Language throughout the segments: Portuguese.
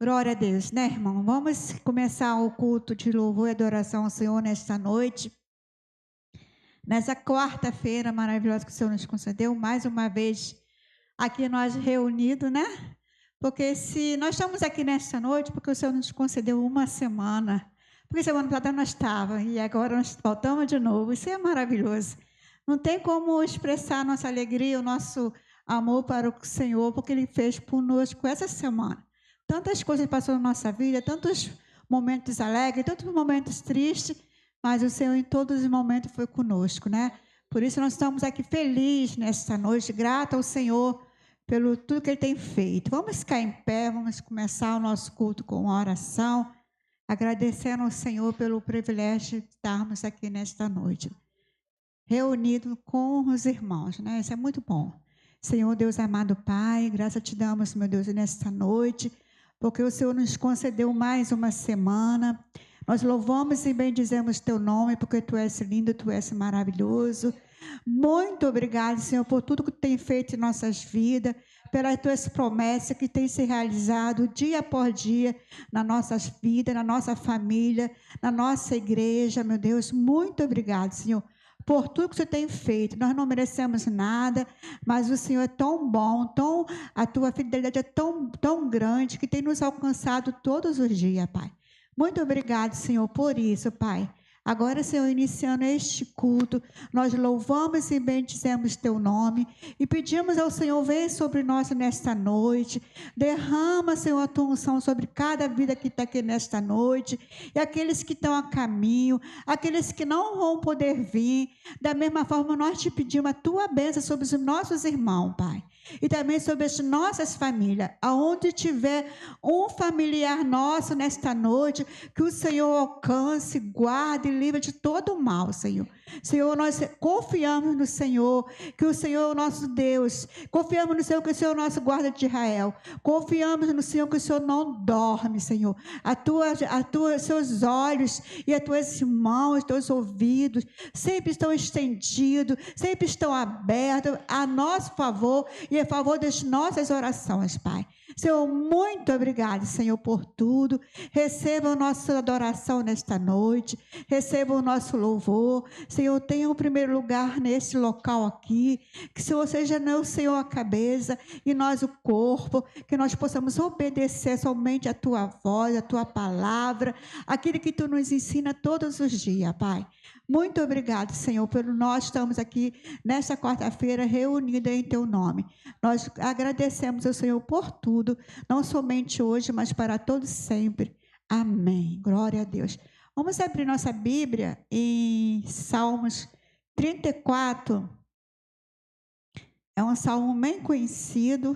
Glória a Deus, né, irmão? Vamos começar o culto de louvor e adoração ao Senhor nesta noite. Nessa quarta-feira maravilhosa que o Senhor nos concedeu, mais uma vez aqui nós reunidos, né? Porque se nós estamos aqui nesta noite, porque o Senhor nos concedeu uma semana. Porque semana passada nós estávamos e agora nós voltamos de novo. Isso é maravilhoso. Não tem como expressar a nossa alegria, o nosso amor para o Senhor, porque Ele fez conosco essa semana. Tantas coisas passaram na nossa vida, tantos momentos alegres, tantos momentos tristes, mas o Senhor em todos os momentos foi conosco, né? Por isso nós estamos aqui felizes nesta noite, grata ao Senhor pelo tudo que Ele tem feito. Vamos ficar em pé, vamos começar o nosso culto com uma oração, agradecendo ao Senhor pelo privilégio de estarmos aqui nesta noite, reunidos com os irmãos, né? Isso é muito bom. Senhor Deus amado Pai, graça te damos, meu Deus, nesta noite, porque o Senhor nos concedeu mais uma semana. Nós louvamos e bendizemos teu nome, porque tu és lindo, tu és maravilhoso. Muito obrigado, Senhor, por tudo que tu tem feito em nossas vidas, pelas tuas promessas que têm se realizado dia por dia nas nossas vidas, na nossa família, na nossa igreja, meu Deus. Muito obrigado, Senhor, por tudo que você tem feito. Nós não merecemos nada, mas o Senhor é tão bom, a tua fidelidade é tão grande, que tem nos alcançado todos os dias, Pai. Muito obrigado, Senhor, por isso, Pai. Agora, Senhor, iniciando este culto, nós louvamos e bendizemos teu nome e pedimos ao Senhor, vem sobre nós nesta noite, derrama, Senhor, a tua unção sobre cada vida que está aqui nesta noite, e aqueles que estão a caminho, aqueles que não vão poder vir. Da mesma forma, nós te pedimos a tua bênção sobre os nossos irmãos, Pai, e também sobre as nossas famílias. Aonde tiver um familiar nosso nesta noite, que o Senhor alcance, guarde e livre de todo o mal, Senhor. Senhor, nós confiamos no Senhor, que o Senhor é o nosso Deus. Confiamos no Senhor, que o Senhor é o nosso guarda de Israel. Confiamos no Senhor, que o Senhor não dorme, Senhor. Seus olhos e as tuas mãos, teus ouvidos sempre estão estendidos, sempre estão abertos a nosso favor e a favor das nossas orações, Pai. Senhor, muito obrigado, Senhor, por tudo. Receba a nossa adoração nesta noite, receba o nosso louvor. Senhor, tenha o primeiro lugar nesse local aqui, que o Senhor seja o Senhor a cabeça e nós o corpo, que nós possamos obedecer somente a tua voz, a tua palavra, aquilo que tu nos ensina todos os dias, Pai. Muito obrigado, Senhor, por nós estamos aqui nesta quarta-feira reunidos em teu nome. Nós agradecemos ao Senhor por tudo, não somente hoje, mas para todos sempre. Amém. Glória a Deus. Vamos abrir nossa Bíblia em Salmos 34. É um salmo bem conhecido,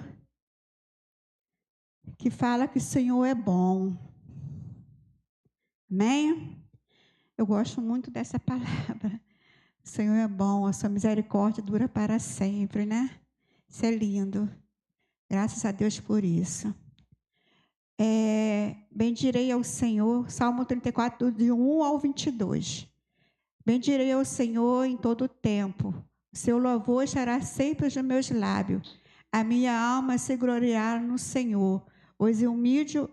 que fala que o Senhor é bom. Amém? Eu gosto muito dessa palavra. O Senhor é bom, a sua misericórdia dura para sempre, né? Isso é lindo. Graças a Deus por isso. Bendirei ao Senhor, Salmo 34, de 1 ao 22. Bendirei ao Senhor em todo o tempo. O seu louvor estará sempre nos meus lábios. A minha alma se gloriará no Senhor. Os humildes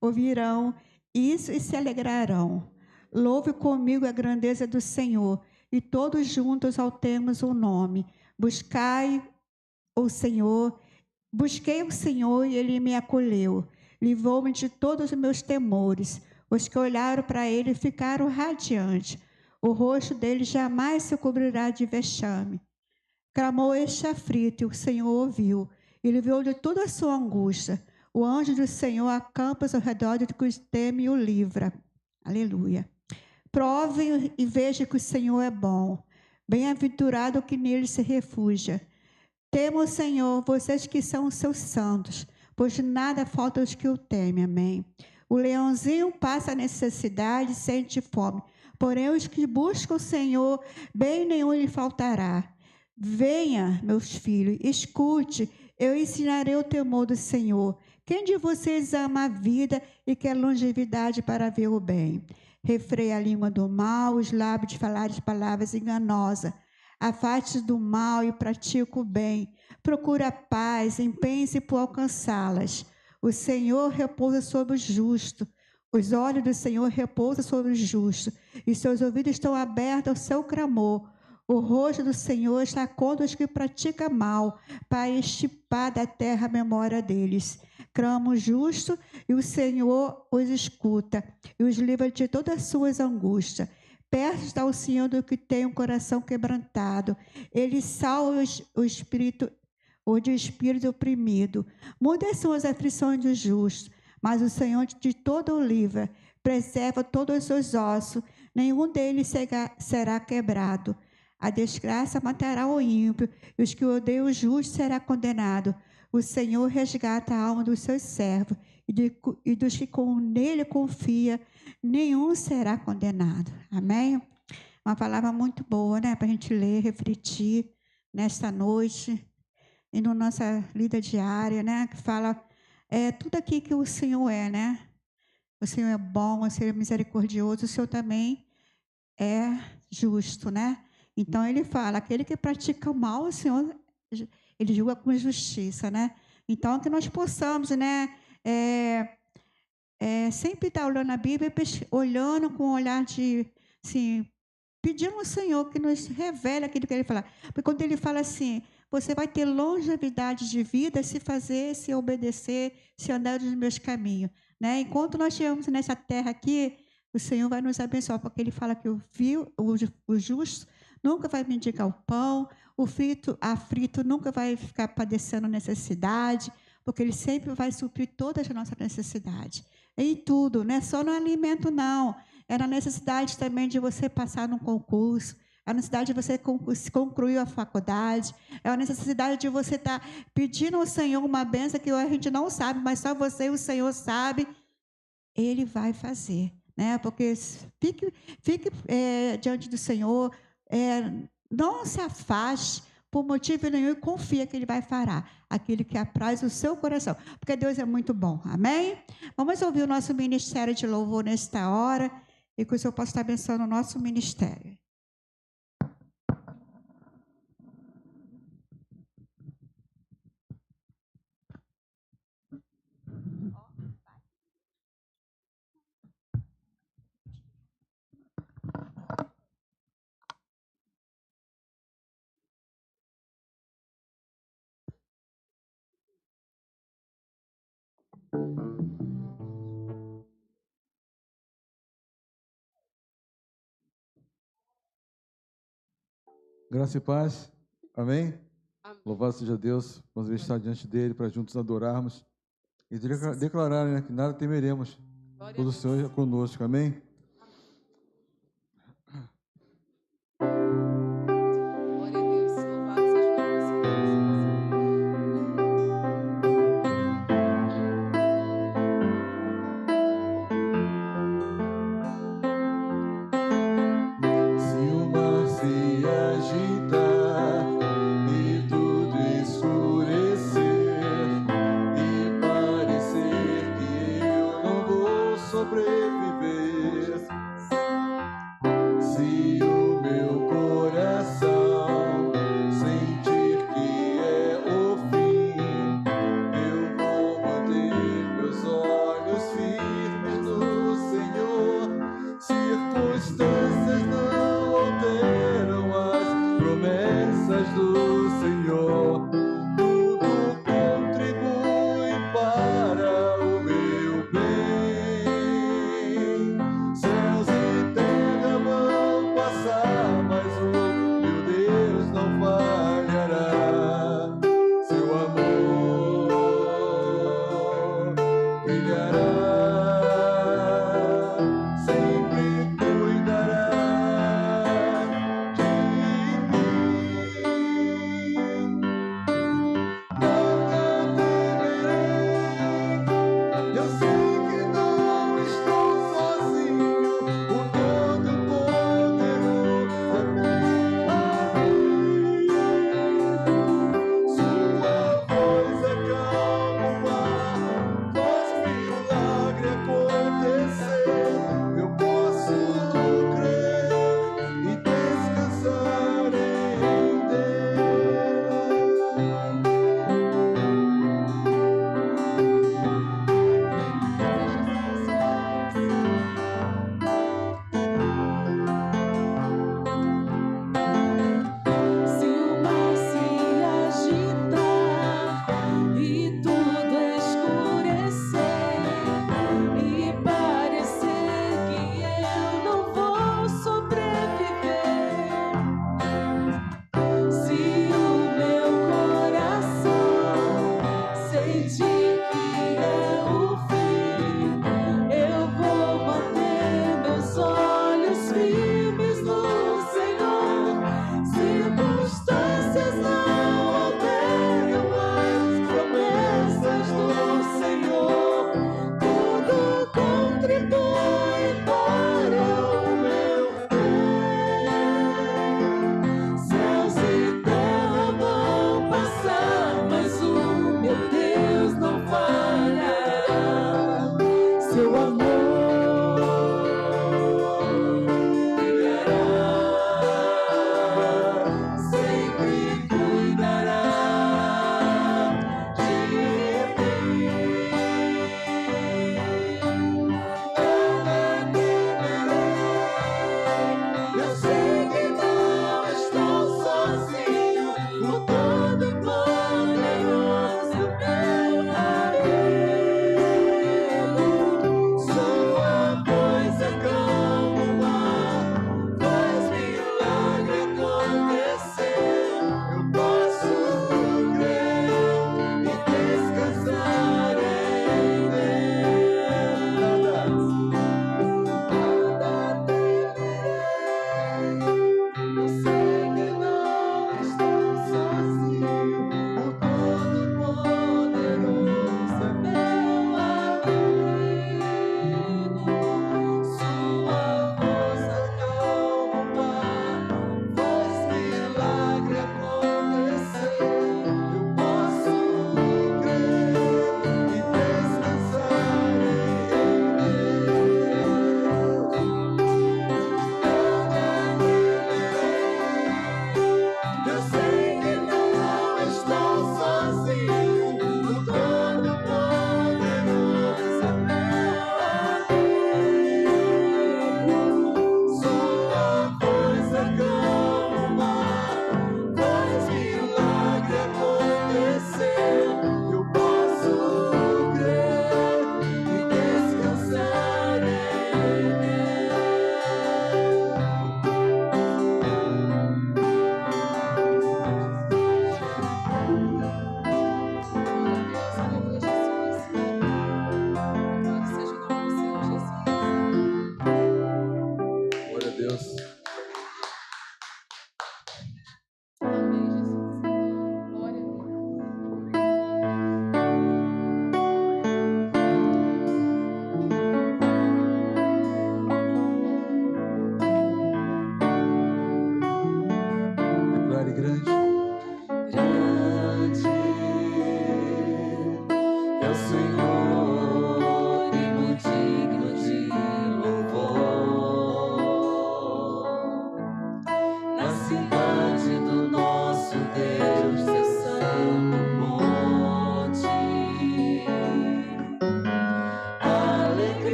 ouvirão isso e se alegrarão. Louve comigo a grandeza do Senhor, e todos juntos altemos o nome. Busquei o Senhor e Ele me acolheu. Livrou-me de todos os meus temores. Os que olharam para Ele ficaram radiantes. O rosto dele jamais se cobrirá de vexame. Clamou este aflito, e o Senhor ouviu, e livrou de toda a sua angústia. O anjo do Senhor acampa ao redor de que os teme e o livra. Aleluia. Prove e veja que o Senhor é bom. Bem-aventurado o que nele se refugia. Tema o Senhor, vocês que são os seus santos, pois nada falta aos que o temem. Amém. O leãozinho passa necessidade e sente fome, porém os que buscam o Senhor, bem nenhum lhe faltará. Venha, meus filhos, escute, eu ensinarei o temor do Senhor. Quem de vocês ama a vida e quer longevidade para ver o bem? Refreia a língua do mal, os lábios de falar as palavras enganosas. Afaste-se do mal e pratique o bem. Procura a paz, empenhe-se por alcançá-las. O Senhor repousa sobre o justo. Os olhos do Senhor repousam sobre o justo, e seus ouvidos estão abertos ao seu clamor. O rosto do Senhor está contra os que praticam mal, para extirpar da terra a memória deles. Clama o justo, e o Senhor os escuta, e os livra de todas as suas angústias. Perto está o Senhor do que tem um coração quebrantado. Ele salva o espírito oprimido. Muitas são as aflições dos justos, mas o Senhor de todo o livra, preserva todos os seus ossos, nenhum deles será quebrado. A desgraça matará o ímpio, e os que odeiam o justo será condenado. O Senhor resgata a alma dos seus servos, e dos que nele confia, nenhum será condenado. Amém? Uma palavra muito boa, né? Para a gente ler, refletir nesta noite e na nossa vida diária, né? Que fala tudo aqui que o Senhor é, né? O Senhor é bom, o Senhor é misericordioso, o Senhor também é justo, né? Então ele fala, aquele que pratica o mal, o Senhor, ele julga com justiça, né? Então que nós possamos, né? Sempre estar olhando a Bíblia, olhando com um olhar de, assim, pedindo ao Senhor que nos revele aquilo que ele fala. Porque quando ele fala assim, você vai ter longevidade de vida se obedecer, se andar nos meus caminhos. Né? Enquanto nós estivermos nessa terra aqui, o Senhor vai nos abençoar, porque ele fala que o justo nunca vai mendigar o pão, o aflito nunca vai ficar padecendo necessidade, porque ele sempre vai suprir todas as nossas necessidades. Em tudo, não é só no alimento, não. É na necessidade também de você passar num concurso, é a necessidade de você concluir a faculdade, é a necessidade de você estar pedindo ao Senhor uma bênção que a gente não sabe, mas só você e o Senhor sabe, Ele vai fazer. Né? Porque fique diante do Senhor, não se afaste por motivo nenhum e confia que Ele vai fará aquilo que apraz o seu coração, porque Deus é muito bom. Amém? Vamos ouvir o nosso ministério de louvor nesta hora e que o Senhor possa estar abençoando o nosso ministério. Graça e paz. Amém? Amém. Louvado seja Deus. Vamos estar diante dele para juntos adorarmos e declarar, né, que nada temeremos, pois o Senhor é conosco. Amém? Sobreviver.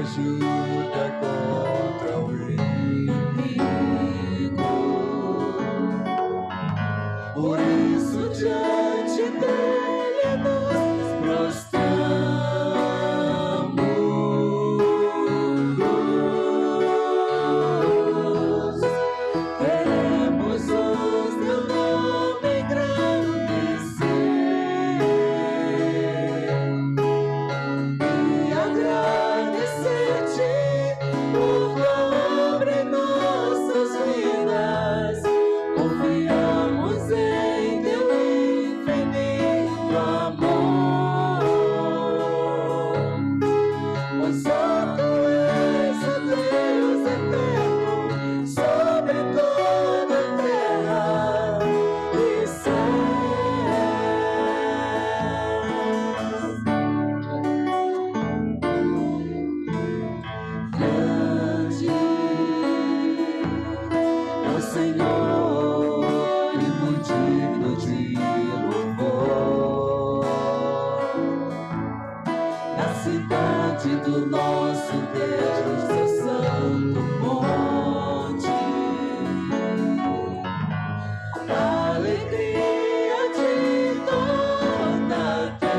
ajuda contra o inimigo. Por isso diante dele nos prostramos. Queremos o teu nome engrandecer e agradecer-te por tua obra em nossas vidas. Confiamos em teu infinito amor, pois só tu és o Deus eterno sobre toda a terra e grande é o Senhor e muito digno de louvor. Na cidade do nosso Deus, seu santo monte, a alegria de toda a terra.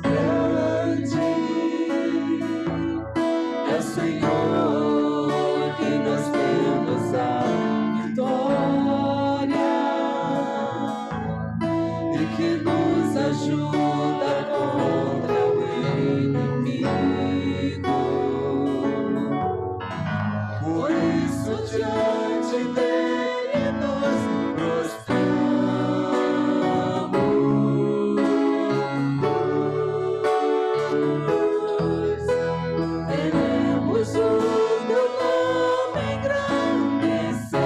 Grande é o Senhor que nós temos a vitória e que nos ajuda contra o inimigo. Por isso diante dele nos prostramos. Queremos o teu nome engrandecer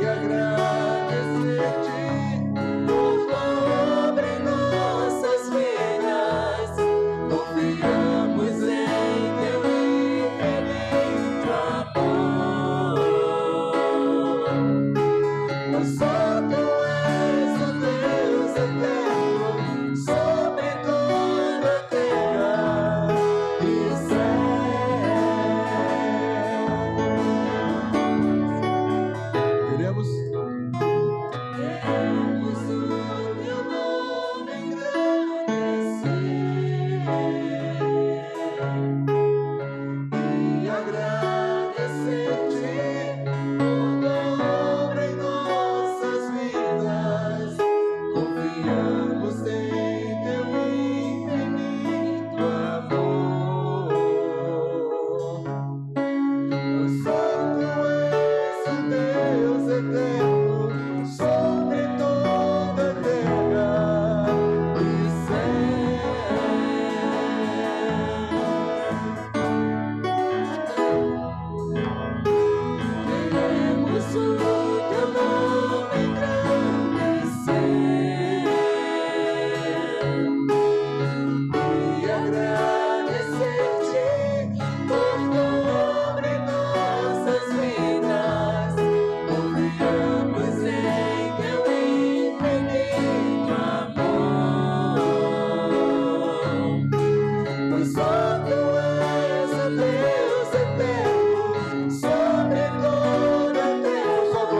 e agradecer-te por tua obra em nossas vidas. Confiamos em teu infinito amor, pois só tu és o Deus eterno sobre toda a terra e Queremos queremos o teu nome engrandecer e agradecer-te por tua obra em nossas vidas. Confiamos em teu infinito amor, pois só tu és o Deus eterno sobre toda a terra e queremos o teu nome engrandecer e agradecer-te por tua obra em nossas vidas. Confiamos em teu infinito amor, pois só tu és o Deus eterno sobre toda a terra.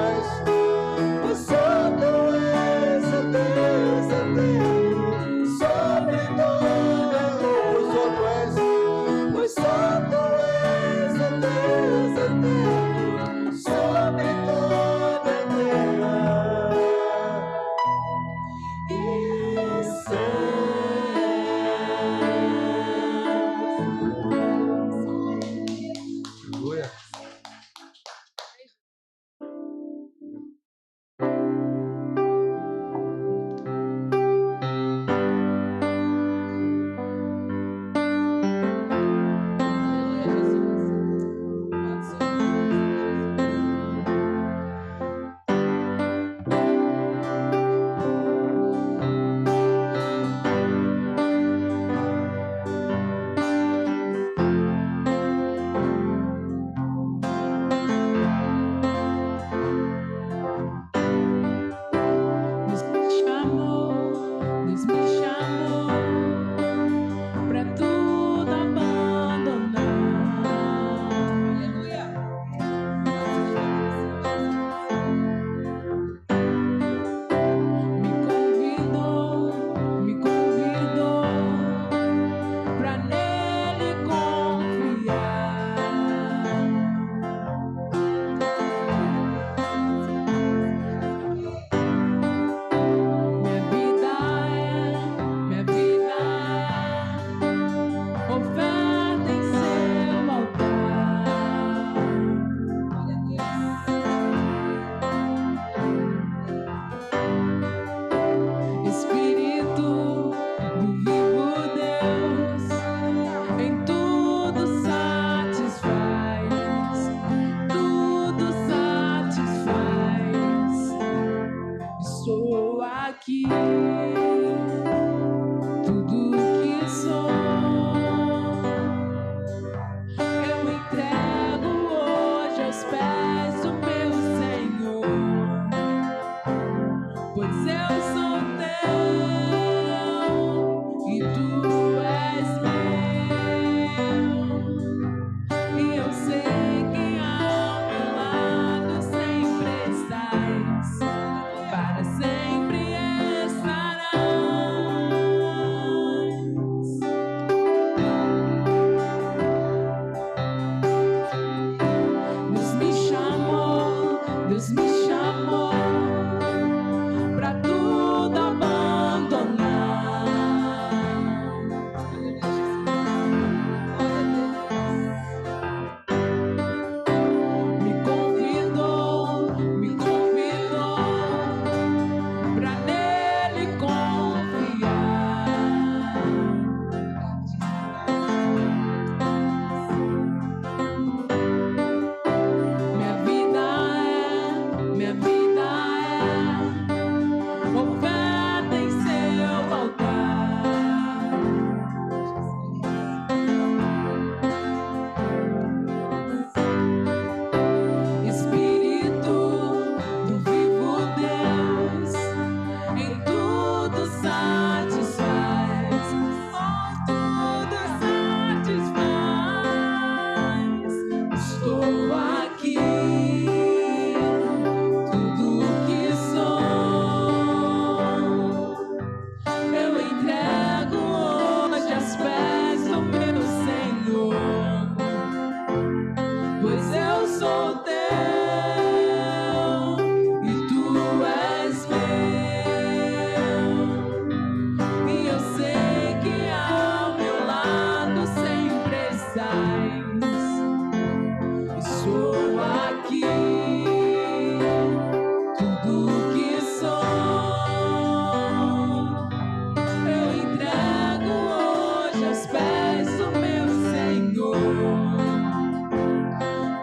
aqui. Tudo que sou, eu entrego hoje aos pés do meu Senhor, pois eu sou teu e tu és meu, e eu sei que ao meu lado sempre estás, para sempre estarás. Deus me chamou pra tudo abandonar. Me convidou pra nele confiar. Minha vida é oferta em seu altar. Espírito do vivo Deus, em tudo satisfaz, oh, tudo satisfaz. Estou aqui, tudo que sou, eu entrego hoje aos pés do meu Senhor, pois eu sou teu e tu és meu, e eu sei que ao meu lado sempre estás. Estou aqui, tudo que sou, eu entrego hoje aos pés do meu Senhor,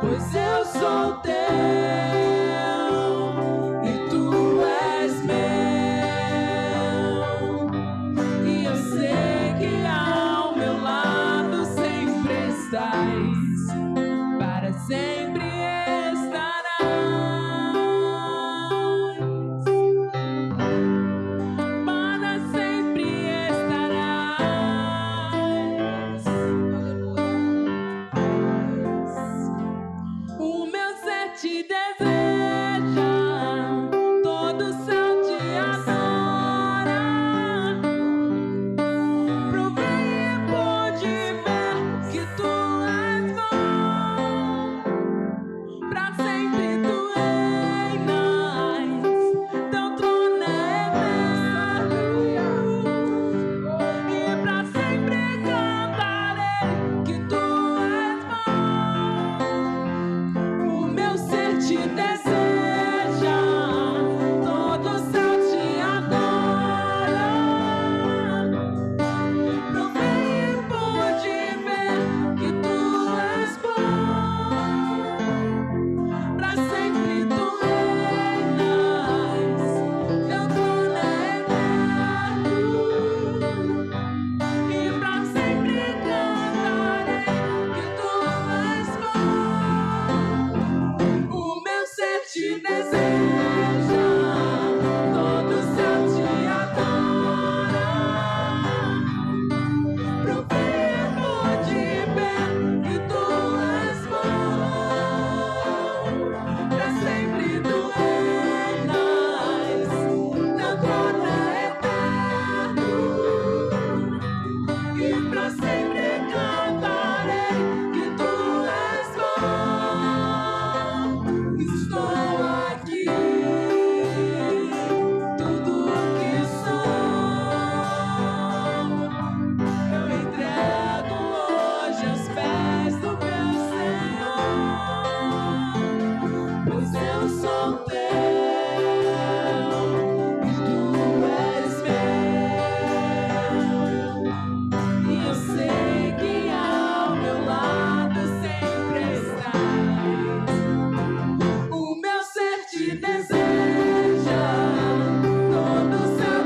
pois eu sou teu e tu és meu, e eu sei que ao meu lado sempre estás, para sempre estarás, para sempre estarás. O meu ser te deseja, todo o céu te adora. Provei e pude ver que tu és bom, pra sempre tu reinas, teu trono é eterno, e pra sempre cantarei que tu és bom. O meu ser te deseja, todo o céu te adora. Provei e pude ver que tu és bom, pra sempre tu reinas, teu trono é eterno, e pra sempre cantarei que tu és bom. O meu ser te deseja, todo o céu te adora. Provei e pude ver que tu és bom, pra sempre tu reinas, teu trono é eterno, e pra sempre cantarei que tu és bom. Estou aqui, tudo que sou, eu entrego hoje aos pés do meu Senhor, pois eu sou teu e tu és meu, e eu sei que ao meu lado sempre estás. O meu ser te deseja, todo o céu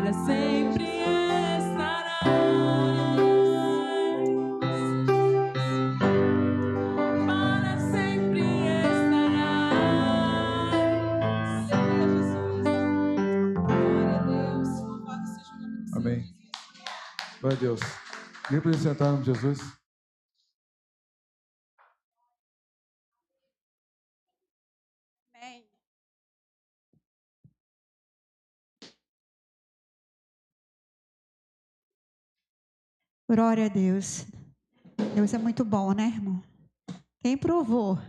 para sempre estarás. Para sempre estarás. Glória a Deus. Louvado seja o nome do Senhor. Amém. Glória a Deus. Vem para sentar no nome de Jesus. Amém. Glória a Deus. Deus é muito bom, né, irmão? Quem provou?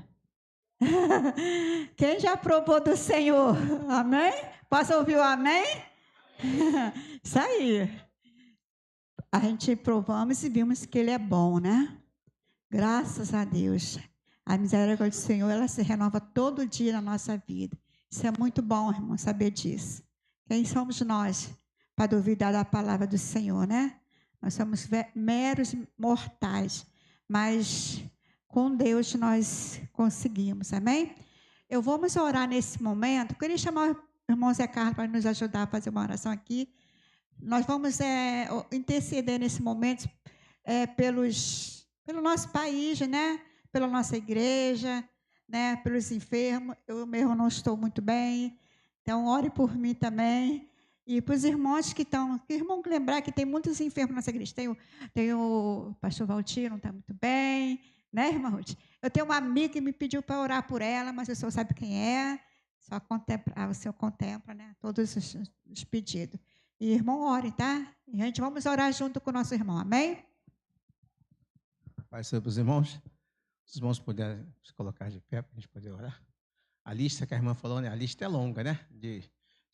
Quem já provou do Senhor? Amém? Posso ouvir o amém? Isso aí. A gente provamos e vimos que Ele é bom, né? Graças a Deus. A misericórdia do Senhor, ela se renova todo dia na nossa vida. Isso é muito bom, irmão, saber disso. Quem somos nós para duvidar da palavra do Senhor, né? Nós somos meros mortais, mas com Deus nós conseguimos, amém? Vamos orar nesse momento. Eu queria chamar o irmão Zé Carlos para nos ajudar a fazer uma oração aqui. Nós vamos interceder nesse momento pelo nosso país, né? Pela nossa igreja, né? Pelos enfermos. Eu mesmo não estou muito bem, então ore por mim também. E para os irmãos que estão... Irmão, lembrar que tem muitos enfermos na nossa igreja. Tem o pastor Valtir, não está muito bem, né, irmã Ruth? Eu tenho uma amiga que me pediu para orar por ela, mas o senhor sabe quem é. Só contemplar, o senhor contempla, né, todos os pedidos. E, irmão, ore, tá? E a gente vamos orar junto com o nosso irmão, amém? Pai, Senhor, para os irmãos. Se os irmãos puderem se colocar de pé para a gente poder orar. A lista que a irmã falou, né? A lista é longa, né? De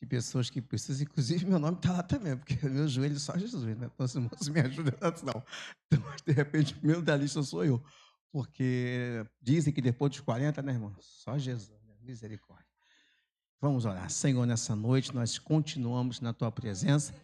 pessoas que precisam, inclusive meu nome está lá também, porque meu joelho só Jesus, né? Então, os irmãos me ajudam não. Então, de repente, o primeiro da lista sou eu. Porque dizem que depois dos 40, né, irmão? Só Jesus, né? Misericórdia. Vamos orar. Senhor, nessa noite nós continuamos na Tua presença.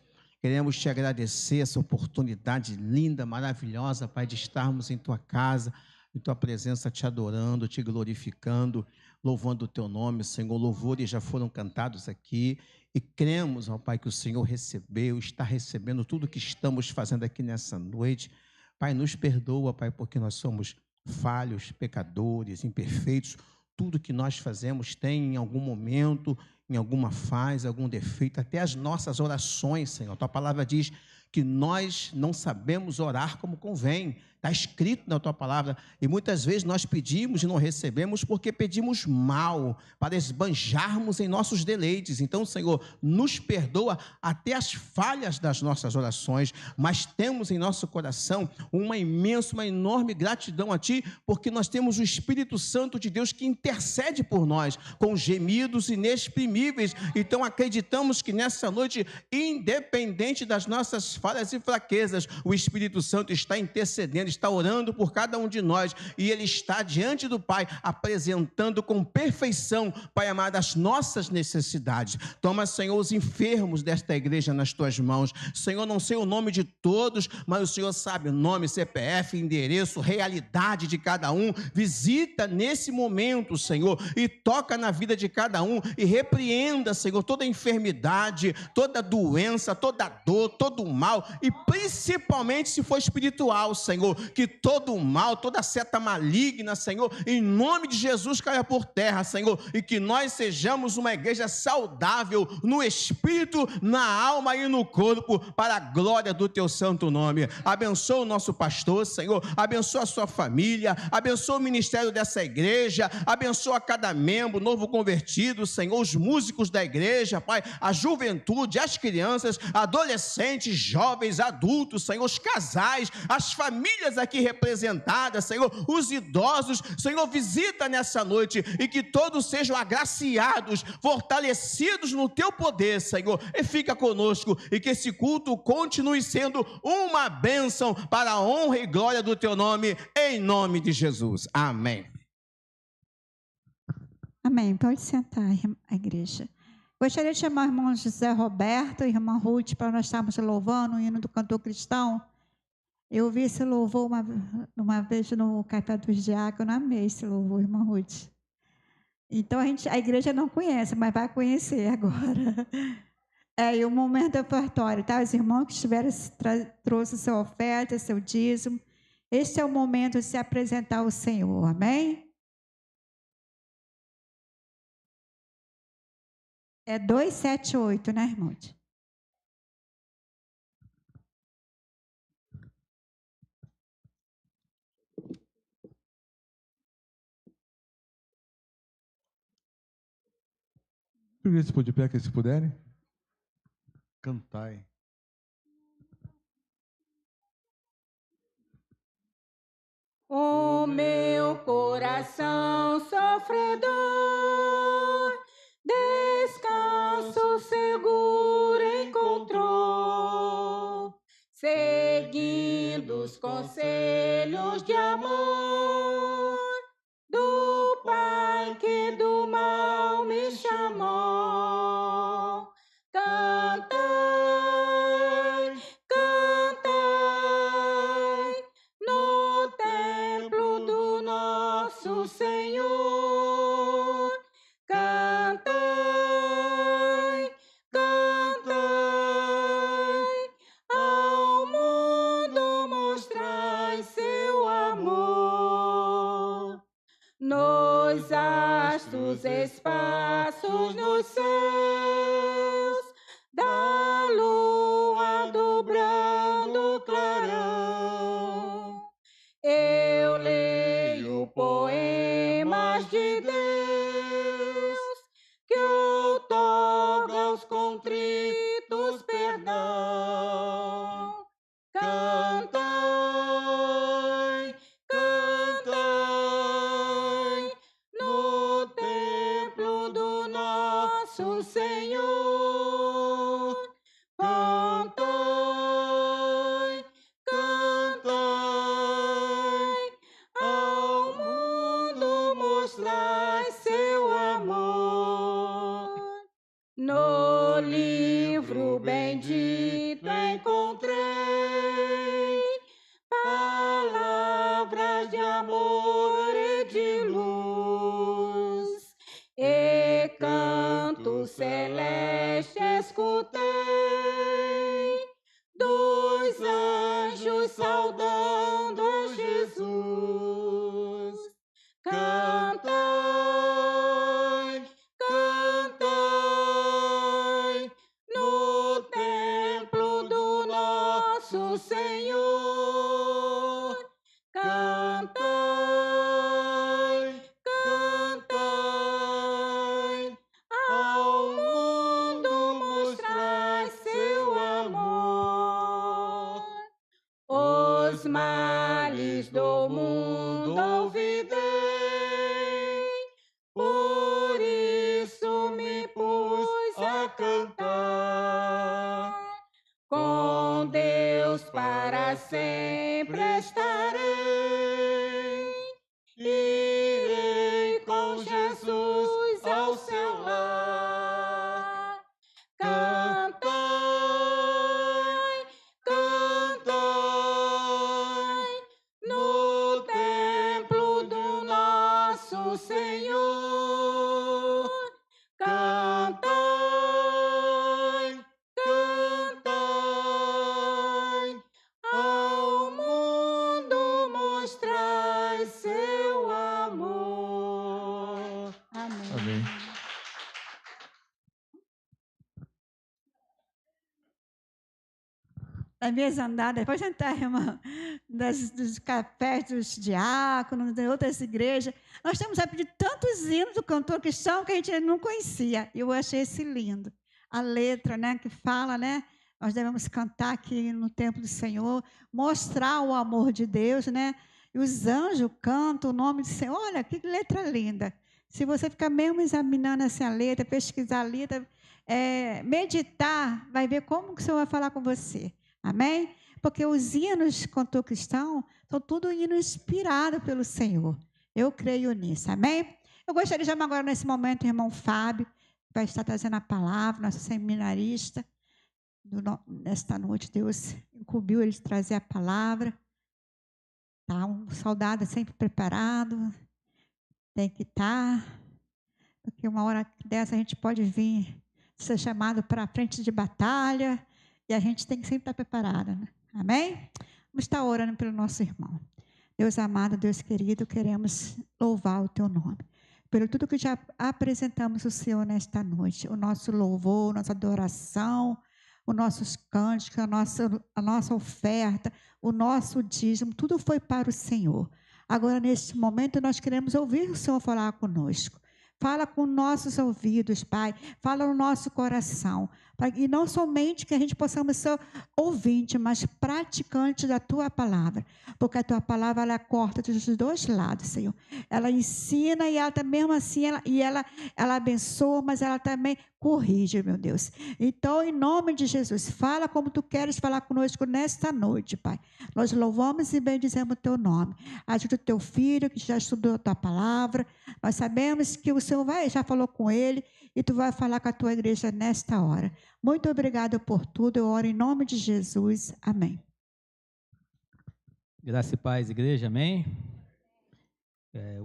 Queremos Te agradecer essa oportunidade linda, maravilhosa, Pai, de estarmos em Tua casa, em Tua presença, Te adorando, Te glorificando, louvando o Teu nome, Senhor. Louvores já foram cantados aqui e cremos, ó Pai, que o Senhor recebeu, está recebendo tudo que estamos fazendo aqui nessa noite. Pai, nos perdoa, Pai, porque nós somos falhos, pecadores, imperfeitos. Tudo que nós fazemos tem em algum momento, em alguma fase, algum defeito, até as nossas orações, Senhor. Tua palavra diz que nós não sabemos orar como convém. Está escrito na Tua palavra. E muitas vezes nós pedimos e não recebemos porque pedimos mal, para esbanjarmos em nossos deleites. Então, Senhor, nos perdoa até as falhas das nossas orações, mas temos em nosso coração uma imensa, uma enorme gratidão a Ti, porque nós temos o Espírito Santo de Deus que intercede por nós, com gemidos inexprimíveis. Então, acreditamos que nessa noite, independente das nossas falhas e fraquezas, o Espírito Santo está intercedendo, está orando por cada um de nós, e Ele está diante do Pai, apresentando com perfeição, Pai amado, as nossas necessidades. Toma, Senhor, os enfermos desta igreja nas Tuas mãos. Senhor, não sei o nome de todos, mas o Senhor sabe o nome, CPF, endereço, realidade de cada um. Visita nesse momento, Senhor, e toca na vida de cada um, e repreenda, Senhor, toda enfermidade, toda doença, toda dor, todo mal, e principalmente se for espiritual, Senhor, que todo o mal, toda seta maligna, Senhor, em nome de Jesus caia por terra, Senhor, e que nós sejamos uma igreja saudável no espírito, na alma e no corpo, para a glória do Teu santo nome. Abençoa o nosso pastor, Senhor, abençoa a sua família, abençoa o ministério dessa igreja, abençoa cada membro novo convertido, Senhor, os músicos da igreja, Pai, a juventude, as crianças, adolescentes, jovens, adultos, Senhor, os casais, as famílias aqui representadas, Senhor, os idosos, Senhor, visita nessa noite, e que todos sejam agraciados, fortalecidos no Teu poder, Senhor, e fica conosco, e que esse culto continue sendo uma bênção para a honra e glória do Teu nome, em nome de Jesus, amém. Amém, pode sentar, a igreja. Gostaria de chamar o irmão José Roberto e a irmã Ruth para nós estarmos louvando o hino do cantor cristão. Eu ouvi esse louvor uma vez no Café dos Diáconos, amei esse louvor, irmã Ruth. Então, a igreja não conhece, mas vai conhecer agora. E o momento ofertório, tá? Os irmãos que estiveram, trouxe sua oferta, seu dízimo. Este é o momento de se apresentar ao Senhor, amém? É 278, né, irmãos? Primeiro, se pôr de pé, que se puderem. Cantai. O meu coração sofredor, descanso seguro encontrou, seguindo os conselhos de amor do Pai que do mal me chamou. Cantai, cantai no templo do nosso Senhor. Cantai, cantai, ao mundo mostrai seu amor. Nos astros espaços nos céus, da lua dobrando clarão, eu leio poemas de Deus que outorga aos contritos perdão. Cantai, cantai no templo do nosso Senhor. Cantai, cantai, ao mundo mostrai seu amor. No livro bendito encontrei palavras de amor e de luz, e canto celeste escutei dos anjos saudando a Jesus. Cantai, cantai no templo do nosso Senhor. Cantai, cantai, ao mundo mostrai seu amor. Os males do mundo olvidei, por isso me pus a cantar. Com Deus para sempre estarei, irei com Jesus ao seu lar. Cantai, cantai no templo do nosso Senhor. Cantai, cantai, ao mundo mostrai seu amor. Amém. Amém. Nas minhas andadas, pode entrar, irmã, dos cafés, dos diáconos, de outras igrejas, nós temos aprendido tantos hinos do cantor cristão que a gente não conhecia. E eu achei esse lindo. A letra, né, que fala, né? Nós devemos cantar aqui no templo do Senhor, mostrar o amor de Deus, né? E os anjos cantam o nome do Senhor. Olha, que letra linda. Se você ficar mesmo examinando essa letra, pesquisar a letra, meditar, vai ver como que o Senhor vai falar com você. Amém? Porque os hinos cantor cristão são tudo hino inspirado pelo Senhor. Eu creio nisso. Amém? Eu gostaria de chamar agora nesse momento o irmão Fábio, que vai estar trazendo a palavra, nosso seminarista. Nesta noite, Deus incumbiu ele de trazer a palavra. Tá? Um soldado sempre preparado. Tem que estar. Porque uma hora dessa a gente pode vir ser chamado para a frente de batalha, e a gente tem que sempre estar preparada, né? Amém? Vamos estar orando pelo nosso irmão. Deus amado, Deus querido, queremos louvar o teu nome. Pelo tudo que já apresentamos ao Senhor nesta noite, o nosso louvor, nossa adoração, os nossos cânticos, a nossa oferta, o nosso dízimo, tudo foi para o Senhor. Agora, neste momento, nós queremos ouvir o Senhor falar conosco. Fala com nossos ouvidos, Pai. Fala no nosso coração. E não somente que a gente possamos ser ouvinte, mas praticante da Tua palavra. Porque a Tua palavra, ela corta dos dois lados, Senhor. Ela ensina e ela mesmo assim, ela abençoa, mas ela também corrige, meu Deus. Então, em nome de Jesus, fala como Tu queres falar conosco nesta noite, Pai. Nós louvamos e bendizemos o Teu nome. Ajuda o Teu filho, que já estudou a Tua palavra. Nós sabemos que o Senhor já falou com ele e Tu vai falar com a Tua igreja nesta hora. Muito obrigado por tudo. Eu oro em nome de Jesus. Amém. Graça e paz, igreja. Amém.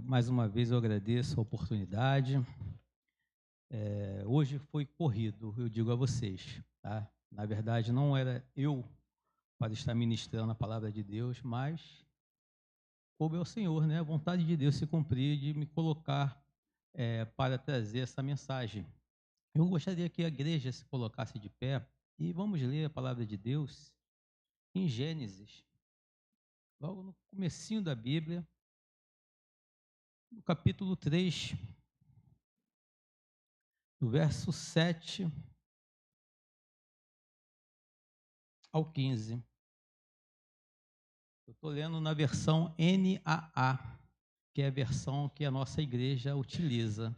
Mais uma vez eu agradeço a oportunidade. Hoje foi corrido, eu digo a vocês. Tá? Na verdade, não era eu para estar ministrando a palavra de Deus, mas coube ao Senhor, né? A vontade de Deus se cumprir, de me colocar para trazer essa mensagem. Eu gostaria que a igreja se colocasse de pé e vamos ler a palavra de Deus em Gênesis, logo no comecinho da Bíblia, no capítulo 3, do verso 7 ao 15. Eu estou lendo na versão NAA, que é a versão que a nossa igreja utiliza.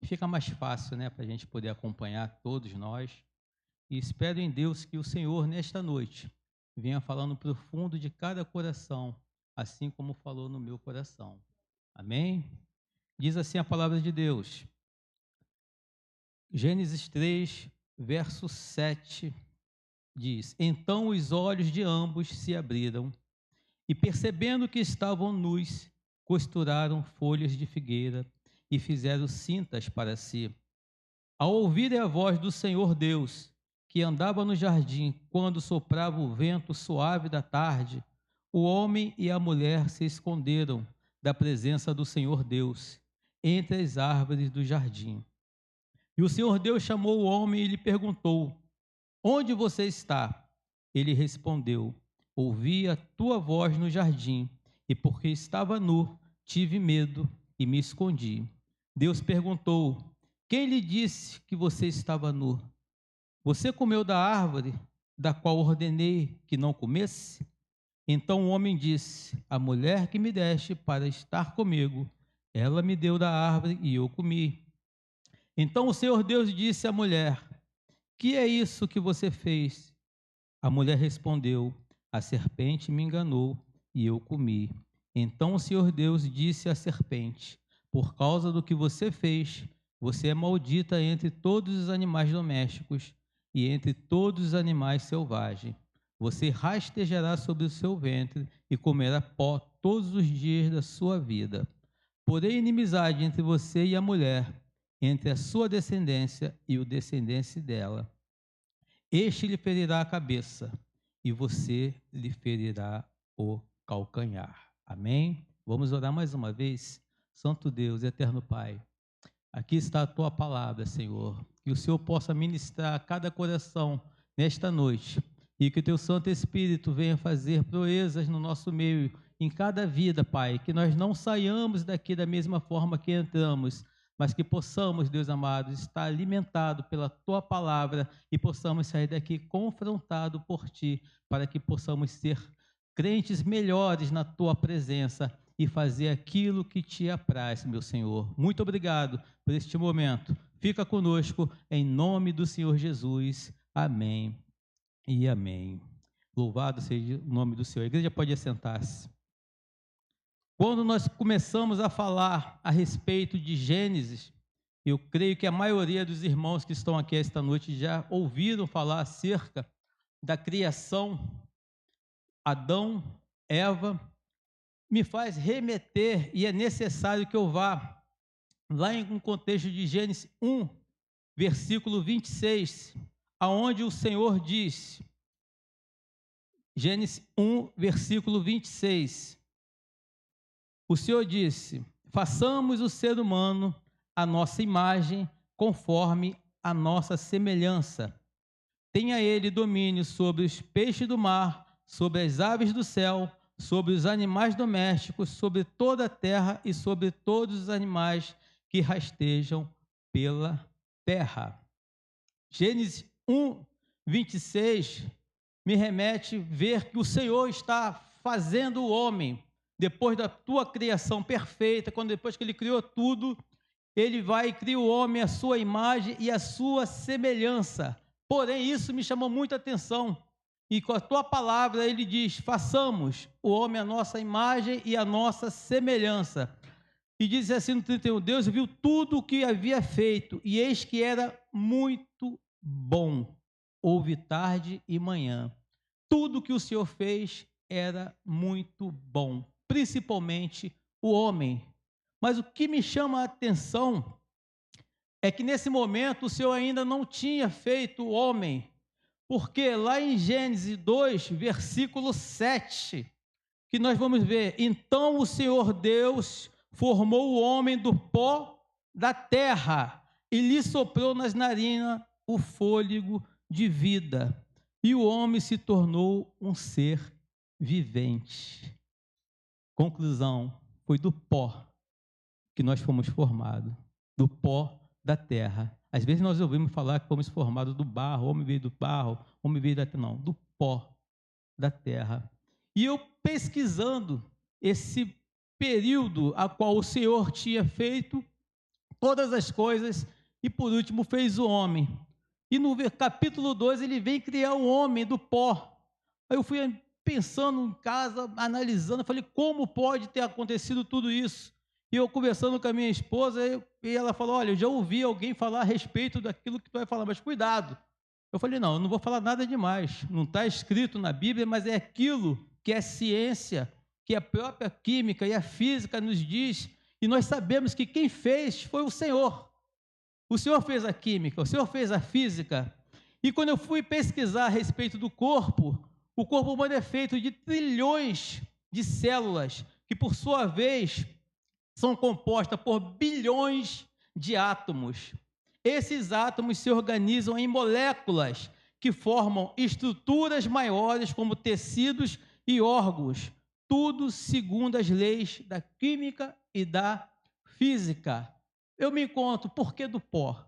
Fica mais fácil, né, para a gente poder acompanhar todos nós. E espero em Deus que o Senhor, nesta noite, venha falando profundo de cada coração, assim como falou no meu coração. Amém? Diz assim a palavra de Deus. Gênesis 3, verso 7, diz: Então os olhos de ambos se abriram, e percebendo que estavam nus, costuraram folhas de figueira e fizeram cintas para si. Ao ouvirem a voz do Senhor Deus, que andava no jardim, quando soprava o vento suave da tarde, o homem e a mulher se esconderam da presença do Senhor Deus, entre as árvores do jardim. E o Senhor Deus chamou o homem e lhe perguntou: Onde você está? Ele respondeu: Ouvi a tua voz no jardim, e porque estava nu, tive medo e me escondi. Deus perguntou: Quem lhe disse que você estava nu? Você comeu da árvore da qual ordenei que não comesse? Então o homem disse: A mulher que me deste para estar comigo, ela me deu da árvore e eu comi. Então o Senhor Deus disse à mulher: Que é isso que você fez? A mulher respondeu: A serpente me enganou e eu comi. Então o Senhor Deus disse à serpente: Por causa do que você fez, você é maldita entre todos os animais domésticos e entre todos os animais selvagens. Você rastejará sobre o seu ventre e comerá pó todos os dias da sua vida. Porém, inimizade entre você e a mulher, entre a sua descendência e o descendente dela. Este lhe ferirá a cabeça, e você lhe ferirá o calcanhar. Amém? Vamos orar mais uma vez. Santo Deus, eterno Pai, aqui está a tua palavra, Senhor. Que o Senhor possa ministrar a cada coração nesta noite e que o teu Santo Espírito venha fazer proezas no nosso meio, em cada vida, Pai. Que nós não saiamos daqui da mesma forma que entramos, mas que possamos, Deus amado, estar alimentado pela tua palavra e possamos sair daqui confrontado por ti, para que possamos ser crentes melhores na tua presença e fazer aquilo que te apraz, meu Senhor. Muito obrigado por este momento. Fica conosco, em nome do Senhor Jesus. Amém e amém. Louvado seja o nome do Senhor. A igreja pode assentar-se. Quando nós começamos a falar a respeito de Gênesis, eu creio que a maioria dos irmãos que estão aqui esta noite já ouviram falar acerca da criação, Adão, Eva. Me faz remeter, e é necessário que eu vá lá em um contexto de Gênesis 1, versículo 26, aonde o Senhor diz, Gênesis 1, versículo 26, o Senhor disse: façamos o ser humano a nossa imagem, conforme a nossa semelhança. Tenha ele domínio sobre os peixes do mar, sobre as aves do céu, sobre os animais domésticos, sobre toda a terra e sobre todos os animais que rastejam pela terra. Gênesis 1, 26 me remete a ver que o Senhor está fazendo o homem, depois da tua criação perfeita, quando depois que ele criou tudo, ele vai e cria o homem à sua imagem e à sua semelhança. Porém, isso me chamou muita atenção. E com a tua palavra ele diz: façamos o homem à nossa imagem e à nossa semelhança. E diz assim no 31, Deus viu tudo o que havia feito, e eis que era muito bom. Houve tarde e manhã. Tudo que o Senhor fez era muito bom, principalmente o homem. Mas o que me chama a atenção é que nesse momento o Senhor ainda não tinha feito o homem, porque lá em Gênesis 2, versículo 7, que nós vamos ver: então o Senhor Deus formou o homem do pó da terra e lhe soprou nas narinas o fôlego de vida, e o homem se tornou um ser vivente. Conclusão: foi do pó que nós fomos formados, do pó da terra. Às vezes nós ouvimos falar que fomos formados do barro, o homem veio do barro, o homem veio da terra. Não, do pó da terra. E eu pesquisando esse período a qual o Senhor tinha feito todas as coisas e por último fez o homem. E no capítulo 2 ele vem criar o homem do pó. Aí eu fui pensando em casa, analisando, falei, como pode ter acontecido tudo isso? E eu conversando com a minha esposa, e ela falou: olha, eu já ouvi alguém falar a respeito daquilo que tu vai falar, mas cuidado. Eu falei: não, eu não vou falar nada demais, não está escrito na Bíblia, mas é aquilo que a ciência, que a própria química e a física nos diz, e nós sabemos que quem fez foi o Senhor. O Senhor fez a química, o Senhor fez a física. E quando eu fui pesquisar a respeito do corpo, o corpo humano é feito de trilhões de células, que por sua vez são compostas por bilhões de átomos. Esses átomos se organizam em moléculas que formam estruturas maiores como tecidos e órgãos, tudo segundo as leis da química e da física. Eu me encontro, por que do pó?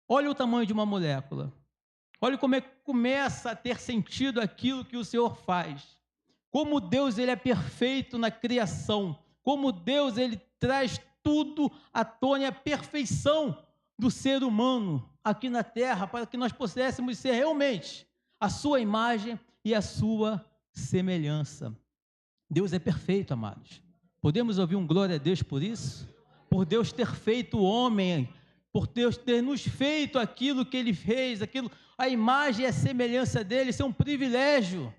Olha o tamanho de uma molécula. Olha como é que começa a ter sentido aquilo que o Senhor faz. Como Deus ele é perfeito na criação. Como Deus ele traz tudo à tona e à perfeição do ser humano aqui na terra, para que nós pudéssemos ser realmente a sua imagem e a sua semelhança. Deus é perfeito, amados. Podemos ouvir um glória a Deus por isso? Por Deus ter feito o homem, por Deus ter nos feito aquilo que Ele fez, aquilo, a imagem e a semelhança dEle. Isso é um privilégio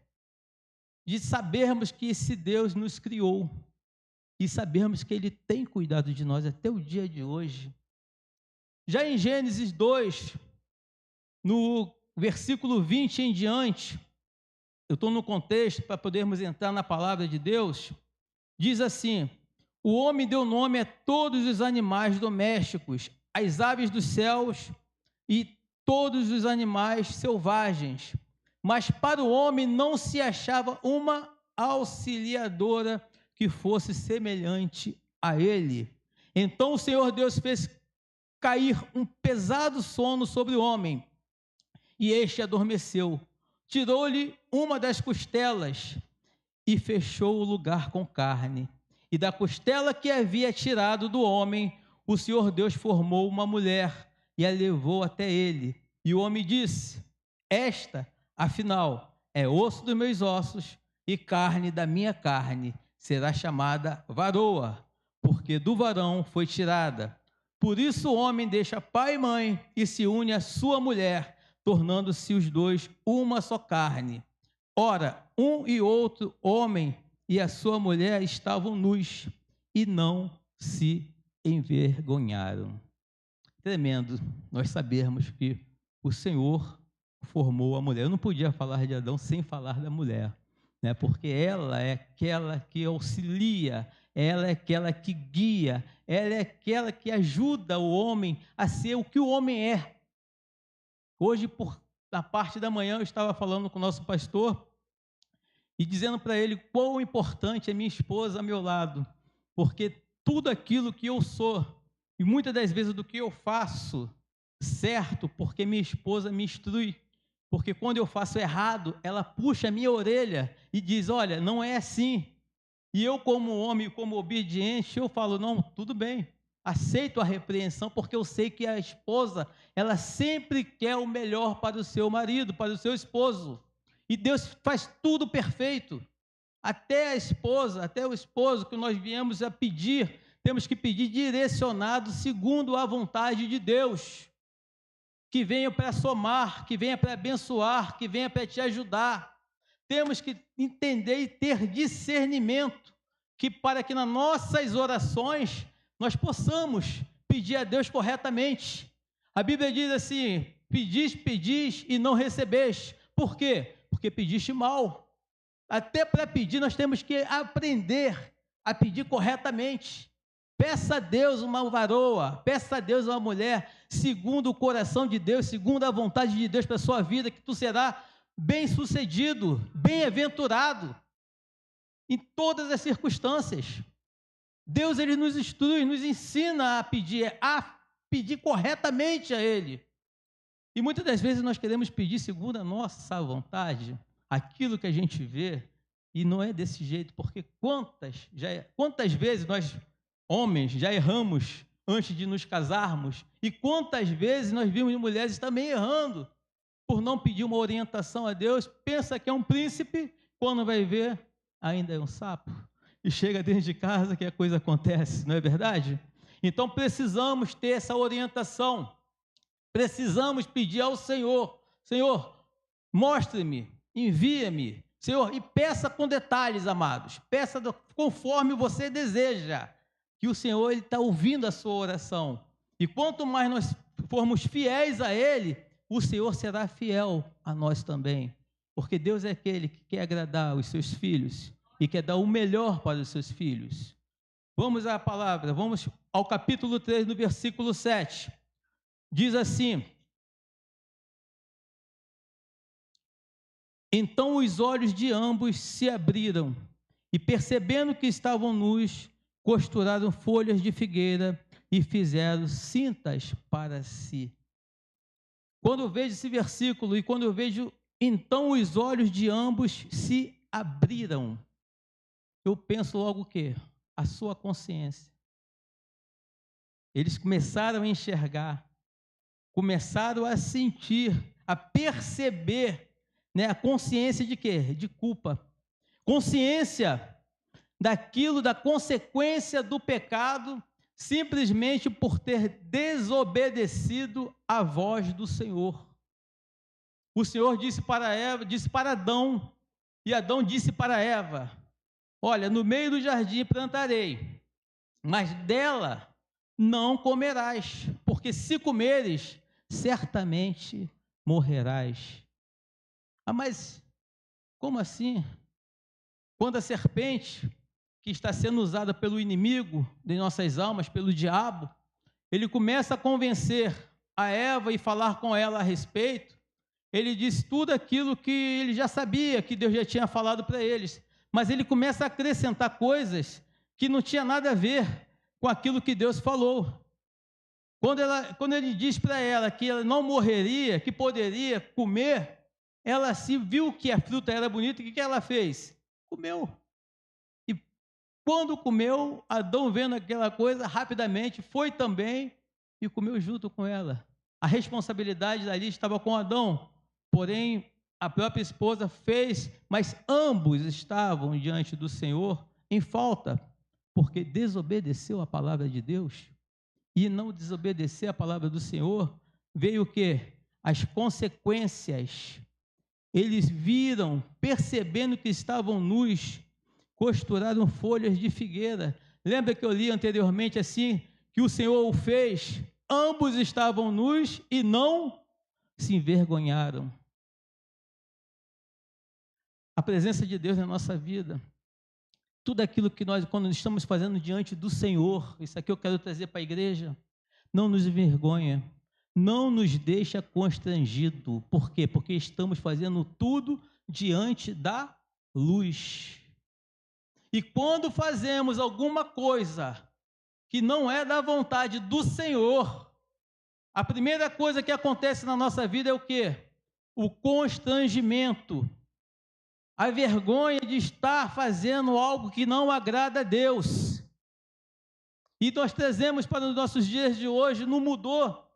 de sabermos que esse Deus nos criou e sabermos que Ele tem cuidado de nós até o dia de hoje. Já em Gênesis 2, no versículo 20 em diante, eu estou no contexto para podermos entrar na palavra de Deus, diz assim: o homem deu nome a todos os animais domésticos, as aves dos céus e todos os animais selvagens. Mas para o homem não se achava uma auxiliadora que fosse semelhante a ele. Então o Senhor Deus fez cair um pesado sono sobre o homem, e este adormeceu. Tirou-lhe uma das costelas e fechou o lugar com carne. E da costela que havia tirado do homem, o Senhor Deus formou uma mulher e a levou até ele. E o homem disse: esta, afinal, é osso dos meus ossos e carne da minha carne. Será chamada varoa, porque do varão foi tirada. Por isso o homem deixa pai e mãe e se une à sua mulher, tornando-se os dois uma só carne. Ora, um e outro homem e a sua mulher estavam nus e não se envergonharam. tremendo nós sabermos que o Senhor formou a mulher. Eu não podia falar de Adão sem falar da mulher, né? Porque ela é aquela que auxilia, ela é aquela que guia, ela é aquela que ajuda o homem a ser o que o homem é. Hoje, na parte da manhã, eu estava falando com o nosso pastor e dizendo para ele quão importante é minha esposa ao meu lado, porque tudo aquilo que eu sou, e muitas das vezes do que eu faço certo, porque minha esposa me instrui, porque quando eu faço errado, ela puxa a minha orelha e diz, olha, não é assim. E eu, como homem, como obediente, eu falo, não, tudo bem, aceito a repreensão, porque eu sei que a esposa, ela sempre quer o melhor para o seu marido, para o seu esposo. E Deus faz tudo perfeito. Até a esposa, até o esposo que nós viemos a pedir, temos que pedir direcionado segundo a vontade de Deus. Que venha para somar, que venha para abençoar, que venha para te ajudar. Temos que entender e ter discernimento, que para que nas nossas orações nós possamos pedir a Deus corretamente. A Bíblia diz assim, pedis e não recebeis. Por quê? Porque pediste mal. Até para pedir nós temos que aprender a pedir corretamente. Peça a Deus uma varoa, peça a Deus uma mulher, segundo o coração de Deus, segundo a vontade de Deus para a sua vida, que tu serás bem-sucedido, bem-aventurado, em todas as circunstâncias. Deus, Ele nos instrui, nos ensina a pedir corretamente a Ele. E muitas das vezes nós queremos pedir segundo a nossa vontade, aquilo que a gente vê, e não é desse jeito, porque quantas vezes nós, homens, já erramos antes de nos casarmos, e quantas vezes nós vimos mulheres também errando, por não pedir uma orientação a Deus, pensa que é um príncipe, quando vai ver, ainda é um sapo, e chega dentro de casa que a coisa acontece, não é verdade? Então precisamos ter essa orientação, precisamos pedir ao Senhor, Senhor, mostre-me, envia-me, Senhor, e peça com detalhes, amados, peça conforme você deseja, que o Senhor está ouvindo a sua oração, e quanto mais nós formos fiéis a Ele, o Senhor será fiel a nós também, porque Deus é aquele que quer agradar os seus filhos, e quer dar o melhor para os seus filhos. Vamos à palavra, vamos ao capítulo 3, no versículo 7, diz assim, então os olhos de ambos se abriram, e percebendo que estavam nus, costuraram folhas de figueira e fizeram cintas para si. Quando eu vejo esse versículo e quando eu vejo, então os olhos de ambos se abriram, eu penso logo o quê? A sua consciência. Eles começaram a enxergar, começaram a sentir, a perceber, né, a consciência de quê? De culpa. Consciência daquilo, da consequência do pecado, simplesmente por ter desobedecido à voz do Senhor. O Senhor disse para Eva, disse para Adão, e Adão disse para Eva, olha, no meio do jardim plantarei, mas dela não comerás, porque se comeres, certamente morrerás. Ah, mas como assim? Quando a serpente, que está sendo usada pelo inimigo de nossas almas, pelo diabo, ele começa a convencer a Eva e falar com ela a respeito, ele diz tudo aquilo que ele já sabia, que Deus já tinha falado para eles, mas ele começa a acrescentar coisas que não tinha nada a ver com aquilo que Deus falou. Quando ele diz para ela que ela não morreria, que poderia comer, ela se viu que a fruta era bonita, e o que ela fez? Comeu. E quando comeu, Adão, vendo aquela coisa, rapidamente foi também e comeu junto com ela. A responsabilidade dali estava com Adão, porém a própria esposa fez, mas ambos estavam diante do Senhor em falta, porque desobedeceu a palavra de Deus. E não desobedecer a palavra do Senhor, veio o quê? As consequências. Eles viram, percebendo que estavam nus, costuraram folhas de figueira. Lembra que eu li anteriormente assim, que o Senhor o fez ambos estavam nus e não se envergonharam. A presença de Deus na nossa vida, tudo aquilo que nós, quando estamos fazendo diante do Senhor, isso aqui eu quero trazer para a igreja, não nos envergonha, não nos deixa constrangido. Por quê? Porque estamos fazendo tudo diante da luz. E quando fazemos alguma coisa que não é da vontade do Senhor, a primeira coisa que acontece na nossa vida é o quê? O constrangimento. A vergonha de estar fazendo algo que não agrada a Deus. E nós trazemos para os nossos dias de hoje, não mudou.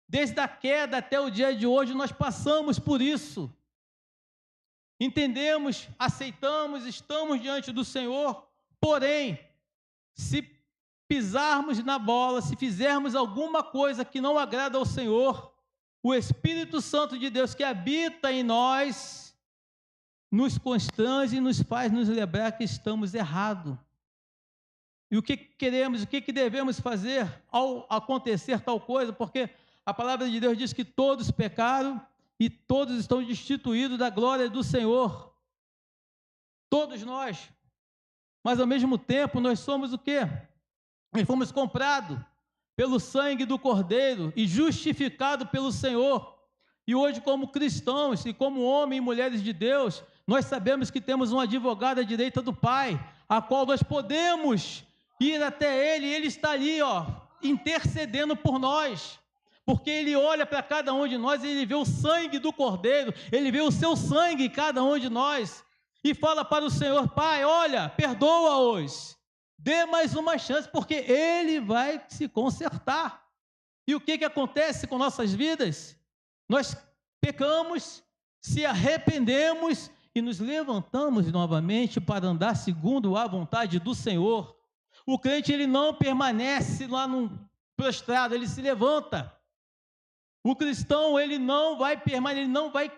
Desde a queda até o dia de hoje, nós passamos por isso. Entendemos, aceitamos, estamos diante do Senhor, porém, se pisarmos na bola, se fizermos alguma coisa que não agrada ao Senhor, o Espírito Santo de Deus que habita em nós, nos constrange e nos faz nos lembrar que estamos errados. E o que queremos, o que devemos fazer ao acontecer tal coisa? Porque a palavra de Deus diz que todos pecaram e todos estão destituídos da glória do Senhor. Todos nós. Mas ao mesmo tempo nós somos o quê? Nós fomos comprados pelo sangue do Cordeiro e justificados pelo Senhor. E hoje, como cristãos e como homens e mulheres de Deus, nós sabemos que temos um advogado à direita do Pai, a qual nós podemos ir até Ele, e Ele está ali, intercedendo por nós, porque Ele olha para cada um de nós e Ele vê o sangue do Cordeiro, Ele vê o seu sangue em cada um de nós, e fala para o Senhor: Pai, olha, perdoa-os, dê mais uma chance, porque Ele vai se consertar. E o que acontece com nossas vidas? Nós pecamos, se arrependemos e nos levantamos novamente para andar segundo a vontade do Senhor. O crente, ele não permanece lá prostrado, ele se levanta. O cristão, ele não vai permanecer, ele não vai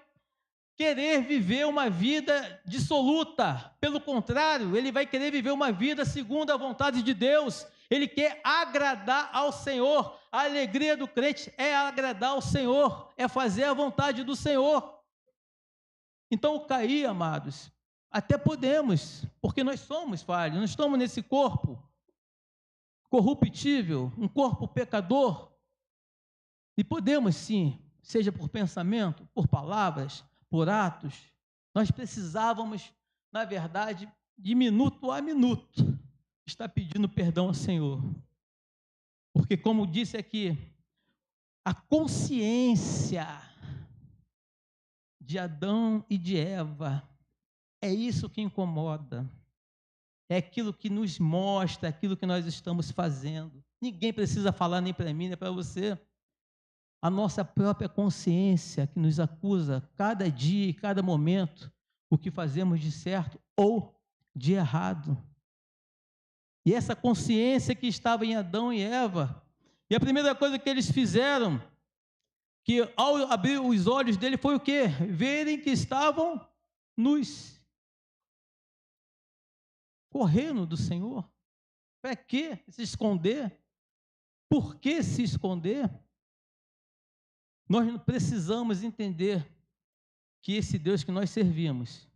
querer viver uma vida dissoluta. Pelo contrário, ele vai querer viver uma vida segundo a vontade de Deus. Ele quer agradar ao Senhor. A alegria do crente é agradar ao Senhor, é fazer a vontade do Senhor. Então, cair, amados, até podemos, porque nós somos falhos, nós estamos nesse corpo corruptível, um corpo pecador, e podemos sim, seja por pensamento, por palavras, por atos, nós precisávamos, na verdade, de minuto a minuto, estar pedindo perdão ao Senhor, porque como disse aqui, a consciência de Adão e de Eva, é isso que incomoda, é aquilo que nos mostra, aquilo que nós estamos fazendo. Ninguém precisa falar nem para mim, nem para você. A nossa própria consciência que nos acusa cada dia e cada momento o que fazemos de certo ou de errado. E essa consciência que estava em Adão e Eva, e a primeira coisa que eles fizeram, que ao abrir os olhos dele foi o quê? Verem que estavam nus. Correndo do Senhor. Para que se esconder? Por que se esconder? Nós precisamos entender que esse Deus que nós servimos,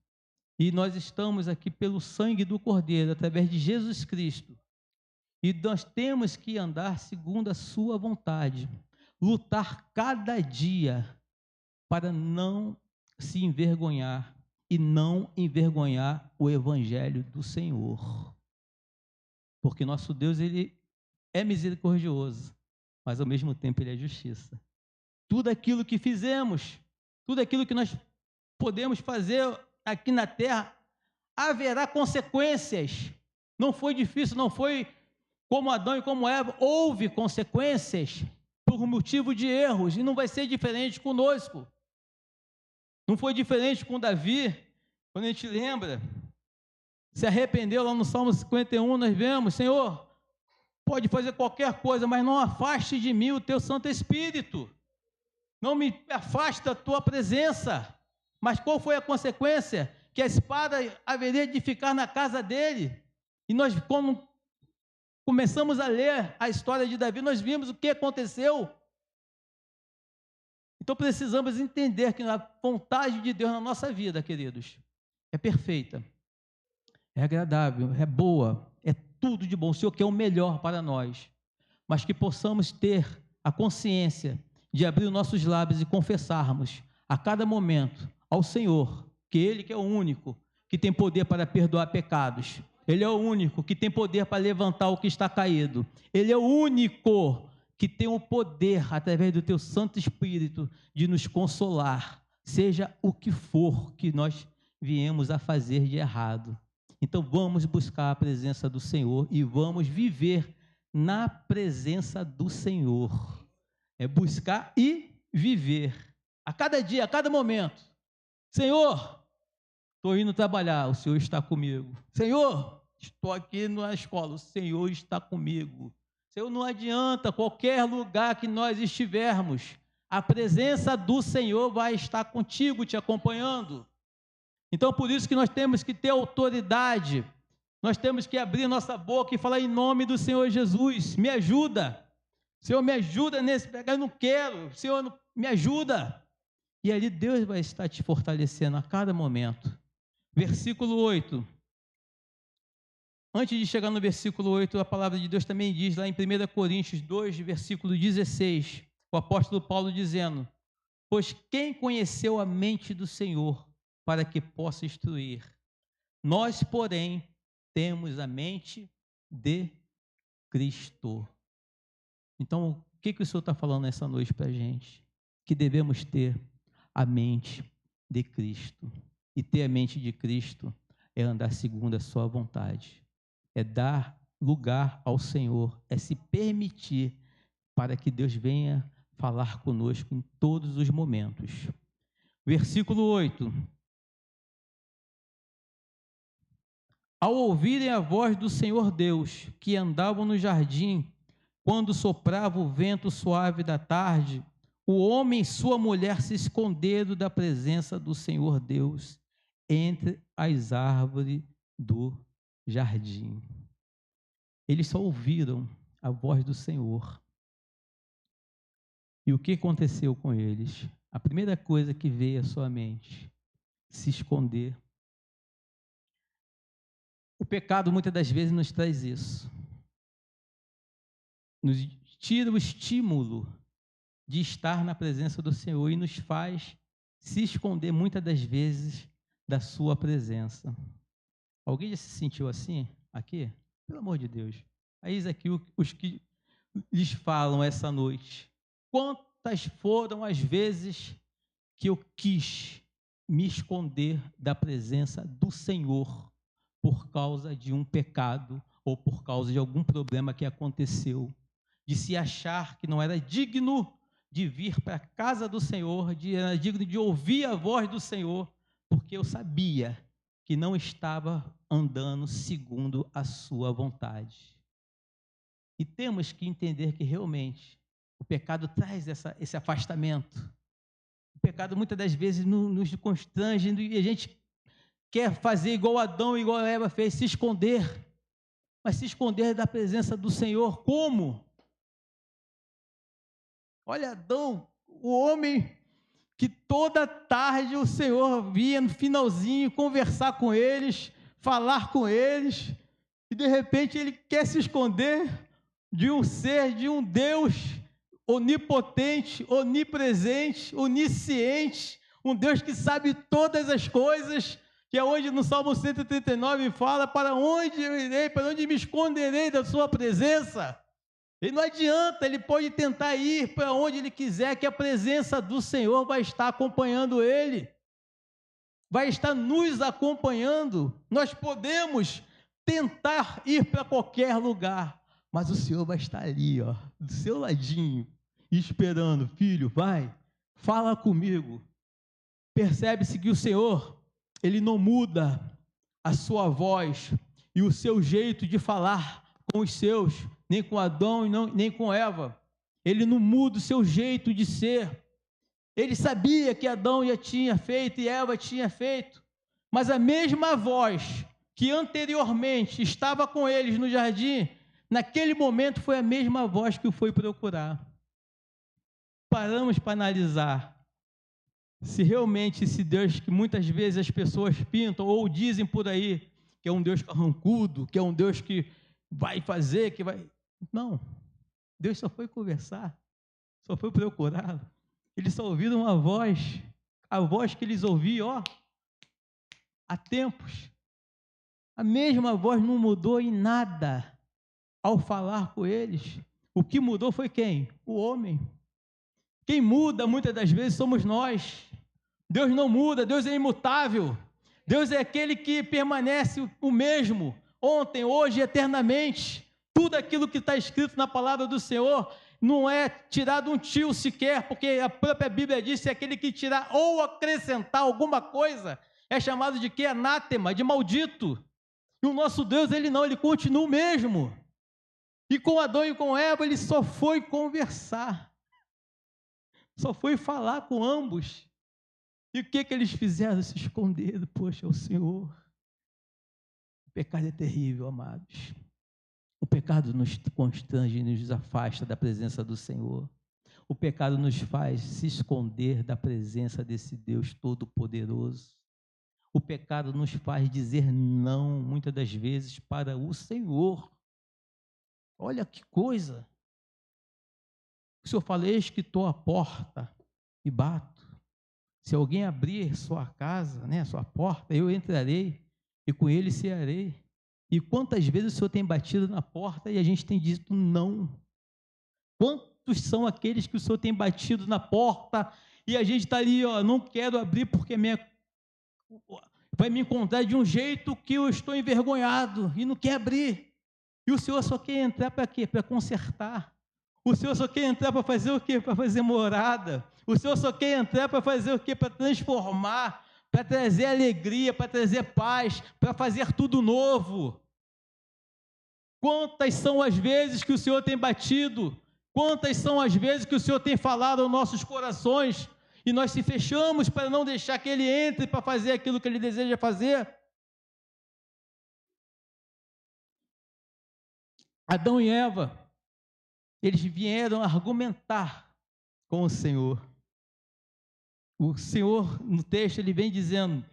e nós estamos aqui pelo sangue do Cordeiro, através de Jesus Cristo, e nós temos que andar segundo a sua vontade, lutar cada dia para não se envergonhar e não envergonhar o evangelho do Senhor. Porque nosso Deus, ele é misericordioso, mas ao mesmo tempo ele é justiça. Tudo aquilo que fizemos, tudo aquilo que nós podemos fazer aqui na terra, haverá consequências. Não foi difícil, não foi como Adão e como Eva, houve consequências por motivo de erros, e não vai ser diferente conosco. Não foi diferente com Davi, quando a gente lembra, se arrependeu lá no Salmo 51, nós vemos: Senhor, pode fazer qualquer coisa, mas não afaste de mim o teu Santo Espírito, não me afaste da tua presença. Mas qual foi a consequência? Que a espada haveria de ficar na casa dele, e nós, começamos a ler a história de Davi, nós vimos o que aconteceu. Então precisamos entender que a vontade de Deus na nossa vida, queridos, é perfeita, é agradável, é boa, é tudo de bom. O Senhor quer o melhor para nós, mas que possamos ter a consciência de abrir os nossos lábios e confessarmos a cada momento ao Senhor que Ele que é o único que tem poder para perdoar pecados. Ele é o único que tem poder para levantar o que está caído. Ele é o único que tem o poder, através do teu Santo Espírito, de nos consolar, seja o que for que nós viemos a fazer de errado. Então vamos buscar a presença do Senhor e vamos viver na presença do Senhor. É buscar e viver. A cada dia, a cada momento. Senhor, estou indo trabalhar, o Senhor está comigo. Senhor, estou aqui na escola, o Senhor está comigo. Senhor, não adianta, qualquer lugar que nós estivermos, a presença do Senhor vai estar contigo, te acompanhando. Então, por isso que nós temos que ter autoridade, nós temos que abrir nossa boca e falar em nome do Senhor Jesus, me ajuda. Senhor, me ajuda nesse pecado, eu não quero. Senhor, me ajuda. E ali Deus vai estar te fortalecendo a cada momento. Versículo 8. Antes de chegar no versículo 8, a palavra de Deus também diz lá em 1 Coríntios 2, versículo 16, o apóstolo Paulo dizendo: pois quem conheceu a mente do Senhor para que possa instruir? Nós, porém, temos a mente de Cristo. Então, o que o Senhor está falando nessa noite para a gente? Que devemos ter a mente de Cristo. E ter a mente de Cristo é andar segundo a sua vontade. É dar lugar ao Senhor, é se permitir para que Deus venha falar conosco em todos os momentos. Versículo 8. Ao ouvirem a voz do Senhor Deus, que andavam no jardim, quando soprava o vento suave da tarde, o homem e sua mulher se esconderam da presença do Senhor Deus entre as árvores do jardim. Eles só ouviram a voz do Senhor. E o que aconteceu com eles? A primeira coisa que veio à sua mente: se esconder. O pecado muitas das vezes nos traz isso. Nos tira o estímulo de estar na presença do Senhor e nos faz se esconder muitas das vezes da sua presença. Alguém já se sentiu assim aqui? Pelo amor de Deus. Eis aqui os que lhes falam essa noite. Quantas foram as vezes que eu quis me esconder da presença do Senhor por causa de um pecado ou por causa de algum problema que aconteceu, de se achar que não era digno de vir para a casa do Senhor, era digno de ouvir a voz do Senhor, porque eu sabia que não estava andando segundo a sua vontade. E temos que entender que realmente o pecado traz esse afastamento. O pecado muitas das vezes nos constrange e a gente quer fazer igual Adão e igual Eva fez, se esconder. Mas se esconder da presença do Senhor, como? Olha Adão, o homem que toda tarde o Senhor via no finalzinho conversar com eles, falar com eles, e de repente ele quer se esconder de um ser, de um Deus onipotente, onipresente, onisciente, um Deus que sabe todas as coisas, que é onde no Salmo 139 fala: para onde eu irei, para onde me esconderei da sua presença? E não adianta, ele pode tentar ir para onde ele quiser, que a presença do Senhor vai estar acompanhando ele, vai estar nos acompanhando. Nós podemos tentar ir para qualquer lugar, mas o Senhor vai estar ali, ó, do seu ladinho, esperando. Filho, vai, fala comigo. Percebe-se que o Senhor, ele não muda a sua voz e o seu jeito de falar com os seus, nem com Adão e nem com Eva. Ele não muda o seu jeito de ser. Ele sabia que Adão já tinha feito e Eva tinha feito, mas a mesma voz que anteriormente estava com eles no jardim, Naquele momento foi a mesma voz que o foi procurar. Paramos para analisar se realmente esse Deus que muitas vezes as pessoas pintam ou dizem por aí que é um Deus carrancudo, que é um Deus que vai fazer, que vai... Não, Deus só foi conversar, só foi procurar. Eles só ouviram uma voz, a voz que eles ouviam, há tempos. A mesma voz não mudou em nada ao falar com eles. O que mudou foi quem? O homem. Quem muda muitas das vezes somos nós. Deus não muda, Deus é imutável. Deus é aquele que permanece o mesmo, ontem, hoje, eternamente. Tudo aquilo que está escrito na palavra do Senhor não é tirado um tio sequer, porque a própria Bíblia diz que aquele que tirar ou acrescentar alguma coisa é chamado de quê? Anátema, de maldito. E o nosso Deus, ele não, ele continua o mesmo. E com Adão e com Eva, ele só foi conversar. Só foi falar com ambos. E o que eles fizeram? Se esconderam. Poxa, o Senhor. O pecado é terrível, amados. O pecado nos constrange e nos afasta da presença do Senhor. O pecado nos faz se esconder da presença desse Deus Todo-Poderoso. O pecado nos faz dizer não, muitas das vezes, para o Senhor. Olha que coisa. O Senhor fala, eis que estou à porta e bato. Se alguém abrir sua casa, né, sua porta, eu entrarei e com ele cearei. E quantas vezes o Senhor tem batido na porta e a gente tem dito não? Quantos são aqueles que o Senhor tem batido na porta e a gente está ali, não quero abrir porque vai me encontrar de um jeito que eu estou envergonhado e não quer abrir. E o Senhor só quer entrar para quê? Para consertar. O Senhor só quer entrar para fazer o quê? Para fazer morada. O Senhor só quer entrar para fazer o quê? Para transformar, para trazer alegria, para trazer paz, para fazer tudo novo. Quantas são as vezes que o Senhor tem batido? Quantas são as vezes que o Senhor tem falado aos nossos corações e nós se fechamos para não deixar que Ele entre para fazer aquilo que Ele deseja fazer? Adão e Eva, eles vieram argumentar com o Senhor. O Senhor, no texto, ele vem dizendo,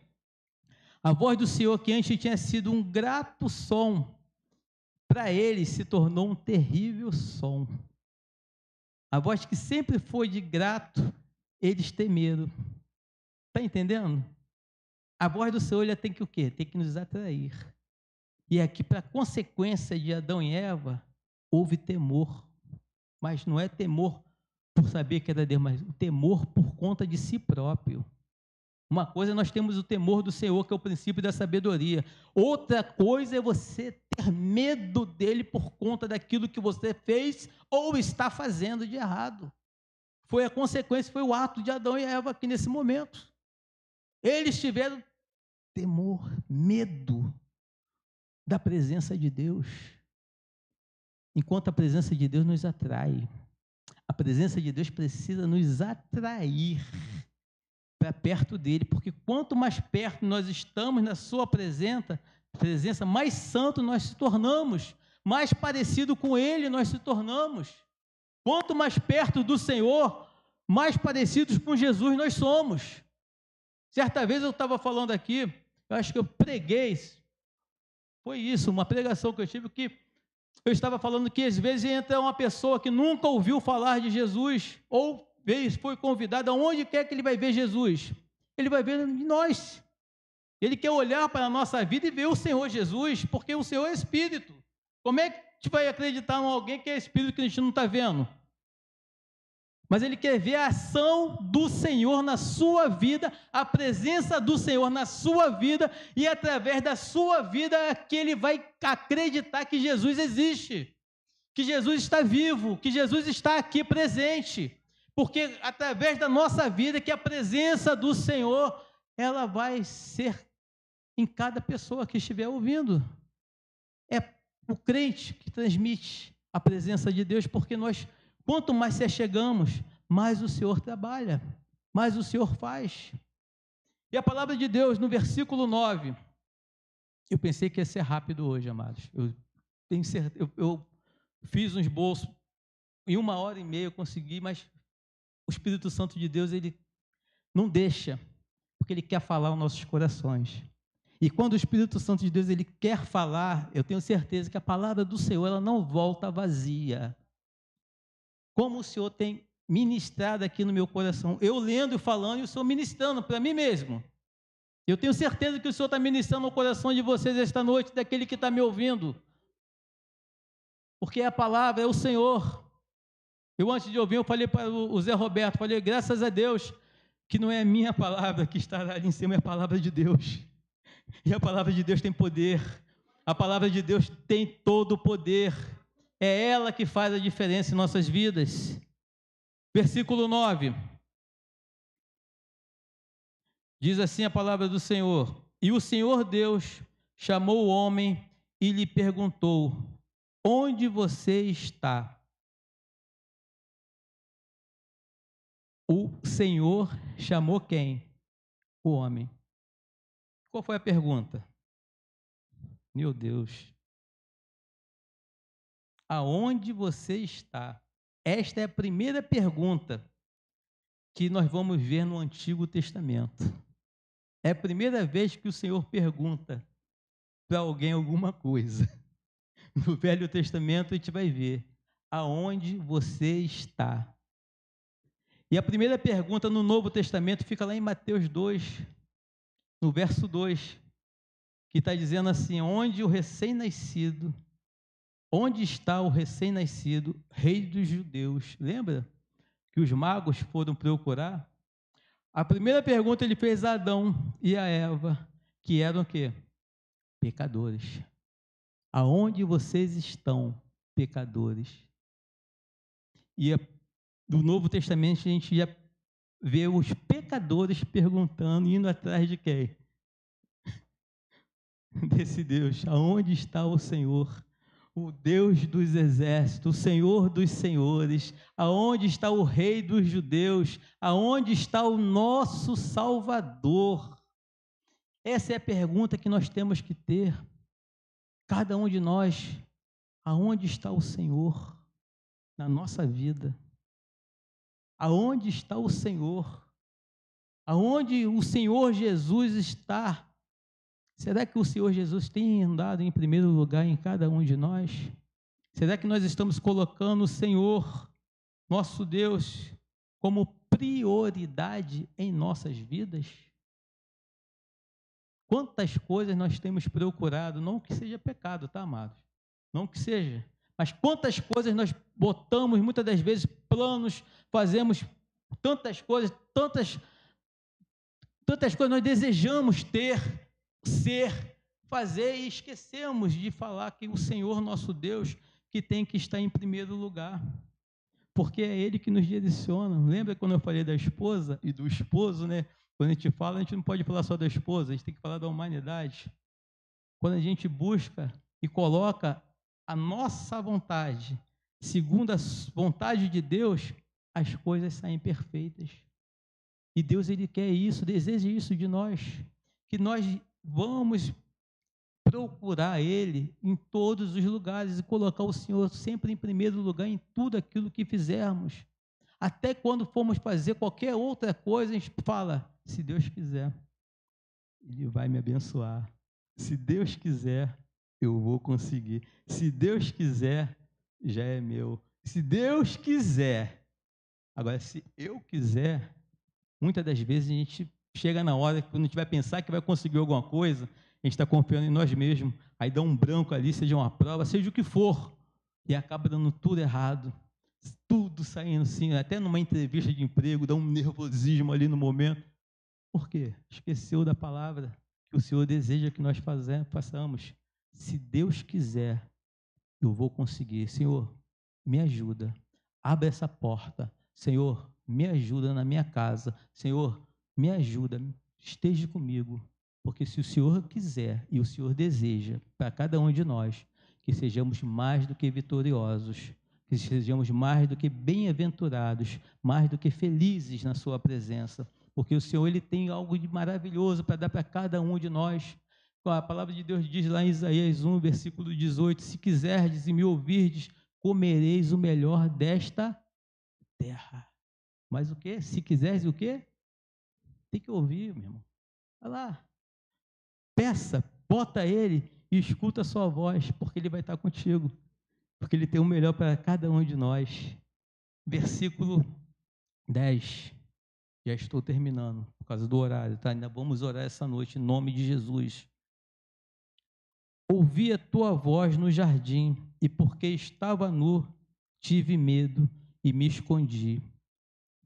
a voz do Senhor que antes tinha sido um grato som, para ele se tornou um terrível som. A voz que sempre foi de grato, eles temeram. Está entendendo? A voz do Senhor, ela tem que o quê? Tem que nos atrair. E aqui, para consequência de Adão e Eva, houve temor. Mas não é temor por saber que era Deus, mas o temor por conta de si próprio. Uma coisa, nós temos o temor do Senhor, que é o princípio da sabedoria. Outra coisa é você ter medo dele por conta daquilo que você fez ou está fazendo de errado. Foi a consequência, foi o ato de Adão e Eva aqui nesse momento. Eles tiveram temor, medo da presença de Deus. Enquanto a presença de Deus nos atrai. A presença de Deus precisa nos atrair para perto dele, porque quanto mais perto nós estamos na sua presença, mais santo nós se tornamos, mais parecido com ele nós se tornamos. Quanto mais perto do Senhor, mais parecidos com Jesus nós somos. Certa vez eu estava falando aqui, eu acho que eu preguei, foi isso, uma pregação que eu tive, que eu estava falando que às vezes entra uma pessoa que nunca ouviu falar de Jesus, ou foi convidado, aonde quer que ele vai ver Jesus? Ele vai ver em nós. Ele quer olhar para a nossa vida e ver o Senhor Jesus, porque o Senhor é Espírito. Como é que a gente vai acreditar em alguém que é Espírito que a gente não está vendo? Mas ele quer ver a ação do Senhor na sua vida, a presença do Senhor na sua vida, e através da sua vida é que ele vai acreditar que Jesus existe, que Jesus está vivo, que Jesus está aqui presente, porque através da nossa vida que a presença do Senhor, ela vai ser em cada pessoa que estiver ouvindo. É o crente que transmite a presença de Deus, porque nós, quanto mais se achegamos, mais o Senhor trabalha, mais o Senhor faz. E a palavra de Deus, no versículo 9, eu pensei que ia ser rápido hoje, amados. Eu tenho certeza, eu fiz um esboço, em 1h30 eu consegui, mas o Espírito Santo de Deus, ele não deixa, porque ele quer falar aos nossos corações. E quando o Espírito Santo de Deus ele quer falar, eu tenho certeza que a palavra do Senhor ela não volta vazia. Como o Senhor tem ministrado aqui no meu coração, eu lendo e falando e o Senhor ministrando para mim mesmo. Eu tenho certeza que o Senhor está ministrando no coração de vocês esta noite, daquele que está me ouvindo. Porque a palavra é o Senhor. Eu antes de ouvir, eu falei para o Zé Roberto, falei, graças a Deus, que não é a minha palavra que está ali em cima, é a palavra de Deus. E a palavra de Deus tem poder. A palavra de Deus tem todo o poder. É ela que faz a diferença em nossas vidas. Versículo 9. Diz assim a palavra do Senhor: E o Senhor Deus chamou o homem e lhe perguntou: onde você está? O Senhor chamou quem? O homem. Qual foi a pergunta? Meu Deus. Aonde você está? Esta é a primeira pergunta que nós vamos ver no Antigo Testamento. É a primeira vez que o Senhor pergunta para alguém alguma coisa. No Velho Testamento a gente vai ver aonde você está. E a primeira pergunta no Novo Testamento fica lá em Mateus 2, no verso 2, que está dizendo assim: onde está o recém-nascido, rei dos judeus? Lembra que os magos foram procurar? A primeira pergunta ele fez a Adão e a Eva, que eram o quê? Pecadores. Aonde vocês estão, pecadores? E do Novo Testamento a gente já vê os pecadores perguntando, indo atrás de quem? Desse Deus. Aonde está o Senhor? O Deus dos exércitos, o Senhor dos senhores, aonde está o Rei dos judeus, aonde está o nosso Salvador? Essa é a pergunta que nós temos que ter, cada um de nós, aonde está o Senhor na nossa vida? Aonde está o Senhor? Aonde o Senhor Jesus está? Será que o Senhor Jesus tem andado em primeiro lugar em cada um de nós? Será que nós estamos colocando o Senhor, nosso Deus, como prioridade em nossas vidas? Quantas coisas nós temos procurado, não que seja pecado, tá, amados? Não que seja, mas quantas coisas nós botamos, muitas das vezes, planos, fazemos tantas coisas nós desejamos ter, ser, fazer e esquecemos de falar que o Senhor nosso Deus que tem que estar em primeiro lugar, porque é Ele que nos direciona. Lembra quando eu falei da esposa e do esposo, né? Quando a gente fala, a gente não pode falar só da esposa, a gente tem que falar da humanidade. Quando a gente busca e coloca a nossa vontade segundo a vontade de Deus, as coisas saem perfeitas. E Deus, Ele quer isso, deseja isso de nós, que nós vamos procurar Ele em todos os lugares e colocar o Senhor sempre em primeiro lugar em tudo aquilo que fizermos. Até quando formos fazer qualquer outra coisa, a gente fala, se Deus quiser, Ele vai me abençoar. Se Deus quiser, eu vou conseguir. Se Deus quiser, já é meu. Se Deus quiser. Agora, se eu quiser, muitas das vezes a gente chega na hora que quando a gente vai pensar que vai conseguir alguma coisa, a gente está confiando em nós mesmos, aí dá um branco ali, seja uma prova, seja o que for, e acaba dando tudo errado, tudo saindo assim, até numa entrevista de emprego, dá um nervosismo ali no momento. Por quê? Esqueceu da palavra que o Senhor deseja que nós façamos. Se Deus quiser, eu vou conseguir. Senhor, me ajuda, abre essa porta. Senhor, me ajuda na minha casa. Senhor, me ajuda, esteja comigo. Porque se o Senhor quiser e o Senhor deseja para cada um de nós, que sejamos mais do que vitoriosos, que sejamos mais do que bem-aventurados, mais do que felizes na sua presença, porque o Senhor, Ele tem algo de maravilhoso para dar para cada um de nós. A palavra de Deus diz lá em Isaías 1, versículo 18, se quiserdes e me ouvirdes, comereis o melhor desta terra. Mas o quê? Se quiseres o quê? Tem que ouvir, meu irmão. Vai lá. Peça, bota ele e escuta a sua voz, porque ele vai estar contigo. Porque ele tem o melhor para cada um de nós. Versículo 10. Já estou terminando, por causa do horário, tá? Ainda vamos orar essa noite, em nome de Jesus. Ouvi a tua voz no jardim, e porque estava nu, tive medo e me escondi.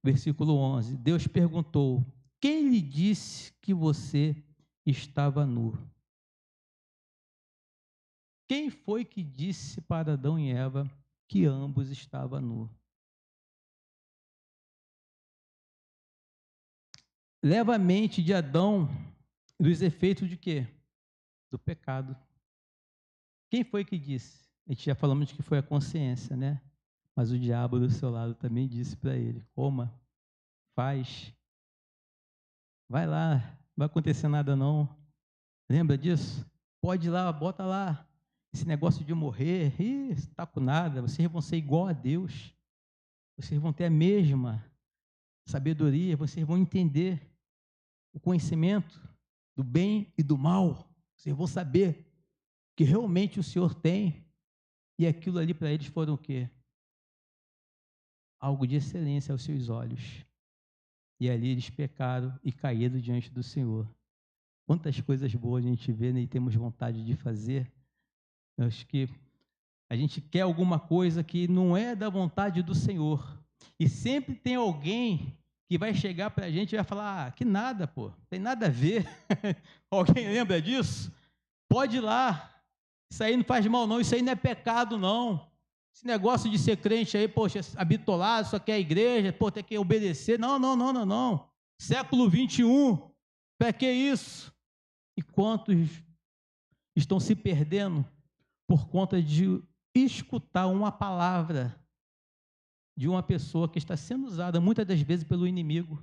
Versículo 11. Deus perguntou: quem lhe disse que você estava nu? Quem foi que disse para Adão e Eva que ambos estavam nus? Leva a mente de Adão dos efeitos de quê? Do pecado. Quem foi que disse? A gente já falamos de que foi a consciência, né? Mas o diabo do seu lado também disse para ele: coma, faz, vai lá, não vai acontecer nada não. Lembra disso? Pode ir lá, bota lá. Esse negócio de morrer, está com nada, vocês vão ser igual a Deus. Vocês vão ter a mesma sabedoria, vocês vão entender o conhecimento do bem e do mal. Vocês vão saber que realmente o Senhor tem. E aquilo ali para eles foram o quê? Algo de excelência aos seus olhos. E ali eles pecaram e caíram diante do Senhor. Quantas coisas boas a gente vê, né, e temos vontade de fazer. Eu acho que a gente quer alguma coisa que não é da vontade do Senhor. E sempre tem alguém que vai chegar para a gente e vai falar: que nada, pô, tem nada a ver. Alguém lembra disso? Pode ir lá, isso aí não faz mal não, isso aí não é pecado não. Esse negócio de ser crente aí, poxa, habitolado, só quer a igreja, pô, tem que obedecer. Não. Século 21, para que isso? E quantos estão se perdendo por conta de escutar uma palavra de uma pessoa que está sendo usada muitas das vezes pelo inimigo,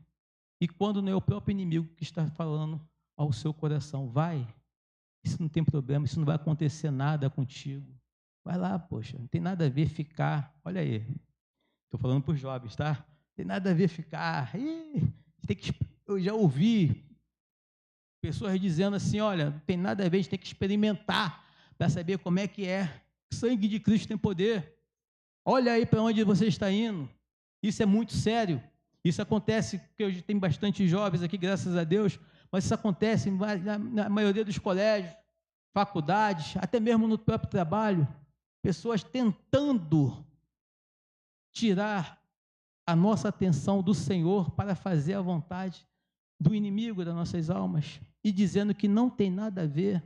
e quando não é o próprio inimigo que está falando ao seu coração: vai, isso não tem problema, isso não vai acontecer nada contigo, vai lá, poxa, não tem nada a ver ficar, olha aí, estou falando para os jovens, tá? Não tem nada a ver ficar, eu já ouvi pessoas dizendo assim: olha, não tem nada a ver, a gente tem que experimentar para saber como é que é. O sangue de Cristo tem poder. Olha aí para onde você está indo. Isso é muito sério. Isso acontece, porque hoje tem bastante jovens aqui, graças a Deus, mas isso acontece na maioria dos colégios, faculdades, até mesmo no próprio trabalho. Pessoas tentando tirar a nossa atenção do Senhor para fazer a vontade do inimigo das nossas almas e dizendo que não tem nada a ver.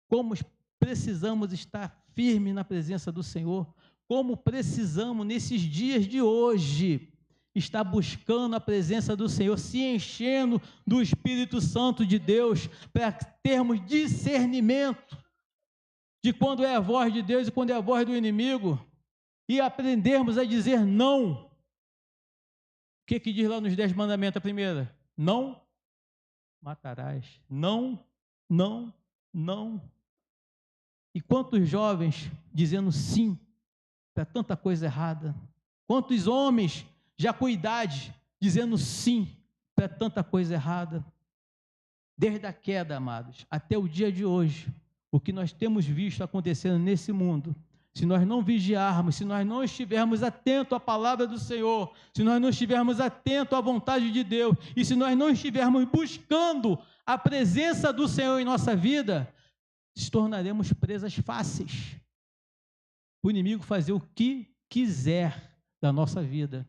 Como precisamos estar firmes na presença do Senhor, como precisamos, nesses dias de hoje, estar buscando a presença do Senhor, se enchendo do Espírito Santo de Deus, para termos discernimento de quando é a voz de Deus e quando é a voz do inimigo, e aprendermos a dizer não. O que diz lá nos 10 mandamentos, a primeira? Não matarás. Não. E quantos jovens dizendo sim para tanta coisa errada? Quantos homens já com idade dizendo sim para tanta coisa errada? Desde a queda, amados, até o dia de hoje, o que nós temos visto acontecendo nesse mundo, se nós não vigiarmos, se nós não estivermos atentos à palavra do Senhor, se nós não estivermos atentos à vontade de Deus, e se nós não estivermos buscando a presença do Senhor em nossa vida, se tornaremos presas fáceis. O inimigo fazer o que quiser da nossa vida,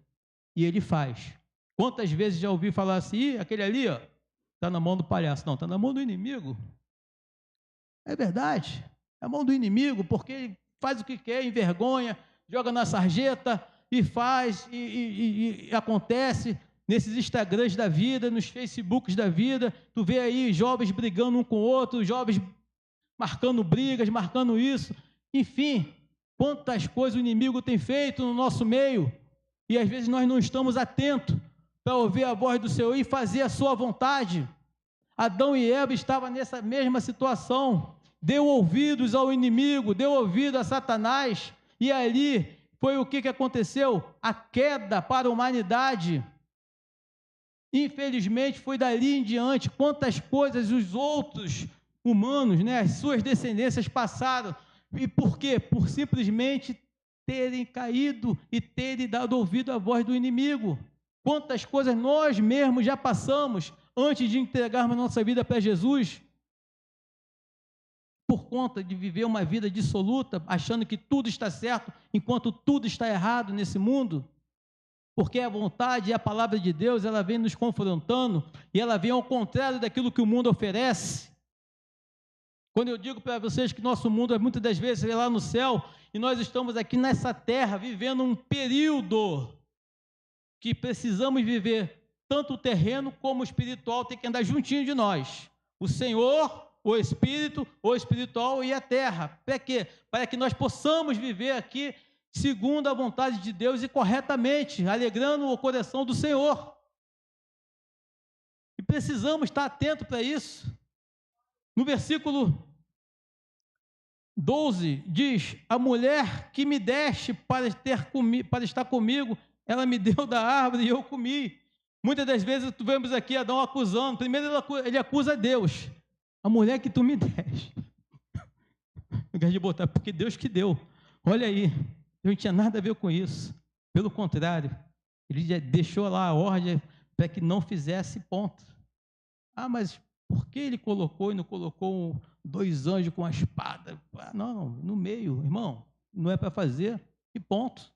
e ele faz. Quantas vezes já ouvi falar assim: aquele ali, ó, está na mão do palhaço. Não, está na mão do inimigo. É verdade, é a mão do inimigo, porque ele faz o que quer, envergonha, joga na sarjeta e faz, e acontece nesses Instagrams da vida, nos Facebooks da vida. Tu vê aí jovens brigando um com o outro, jovens marcando brigas, marcando isso, enfim, quantas coisas o inimigo tem feito no nosso meio, e às vezes nós não estamos atentos para ouvir a voz do Senhor e fazer a sua vontade. Adão e Eva estavam nessa mesma situação, deu ouvidos ao inimigo, deu ouvido a Satanás, E ali foi o que aconteceu? A queda para a humanidade. Infelizmente, foi dali em diante quantas coisas os outros humanos, né, as suas descendências passaram. E por quê? Por simplesmente terem caído e terem dado ouvido à voz do inimigo. Quantas coisas nós mesmos já passamos antes de entregarmos nossa vida para Jesus, por conta de viver uma vida dissoluta, achando que tudo está certo, enquanto tudo está errado nesse mundo. Porque a vontade e a palavra de Deus, ela vem nos confrontando, e ela vem ao contrário daquilo que o mundo oferece. Quando eu digo para vocês que nosso mundo, muitas das vezes, é lá no céu, e nós estamos aqui nessa terra, vivendo um período que precisamos viver, tanto o terreno como o espiritual tem que andar juntinho de nós. O Senhor, o Espírito, o espiritual e a terra. Para quê? Para que nós possamos viver aqui segundo a vontade de Deus e corretamente, alegrando o coração do Senhor. E precisamos estar atentos para isso. No versículo 12 diz: a mulher que me deste para estar comigo, ela me deu da árvore e eu comi. Muitas das vezes tu vemos aqui Adão acusando. Primeiro ele acusa Deus. A mulher que tu me deste. Eu gosto de botar, porque Deus que deu. Olha aí, eu não tinha nada a ver com isso. Pelo contrário, ele já deixou lá a ordem para que não fizesse ponto. Ah, mas por que ele colocou e não colocou 2 anjos com a espada? Não, no meio, irmão, não é para fazer, e ponto.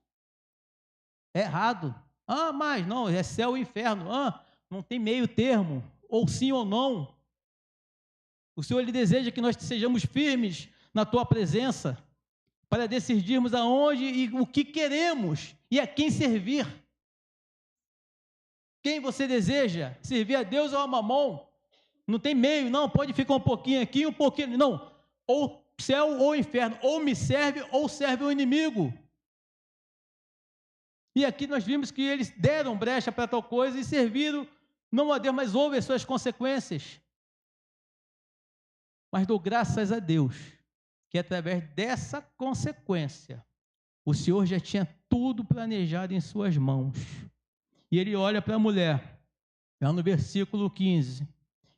É errado. Ah, mas não, é céu e inferno. Ah, não tem meio termo, ou sim ou não. O Senhor, Ele deseja que nós sejamos firmes na Tua presença, para decidirmos aonde e o que queremos e a quem servir. Quem você deseja? Servir a Deus ou a Mamon? Não tem meio, não, pode ficar um pouquinho aqui, um pouquinho, não. Ou céu ou inferno, ou me serve ou serve o inimigo. E aqui nós vimos que eles deram brecha para tal coisa e serviram, não a Deus, mas houve as suas consequências. Mas dou graças a Deus, que através dessa consequência, o Senhor já tinha tudo planejado em suas mãos. E ele olha para a mulher, lá no versículo 15,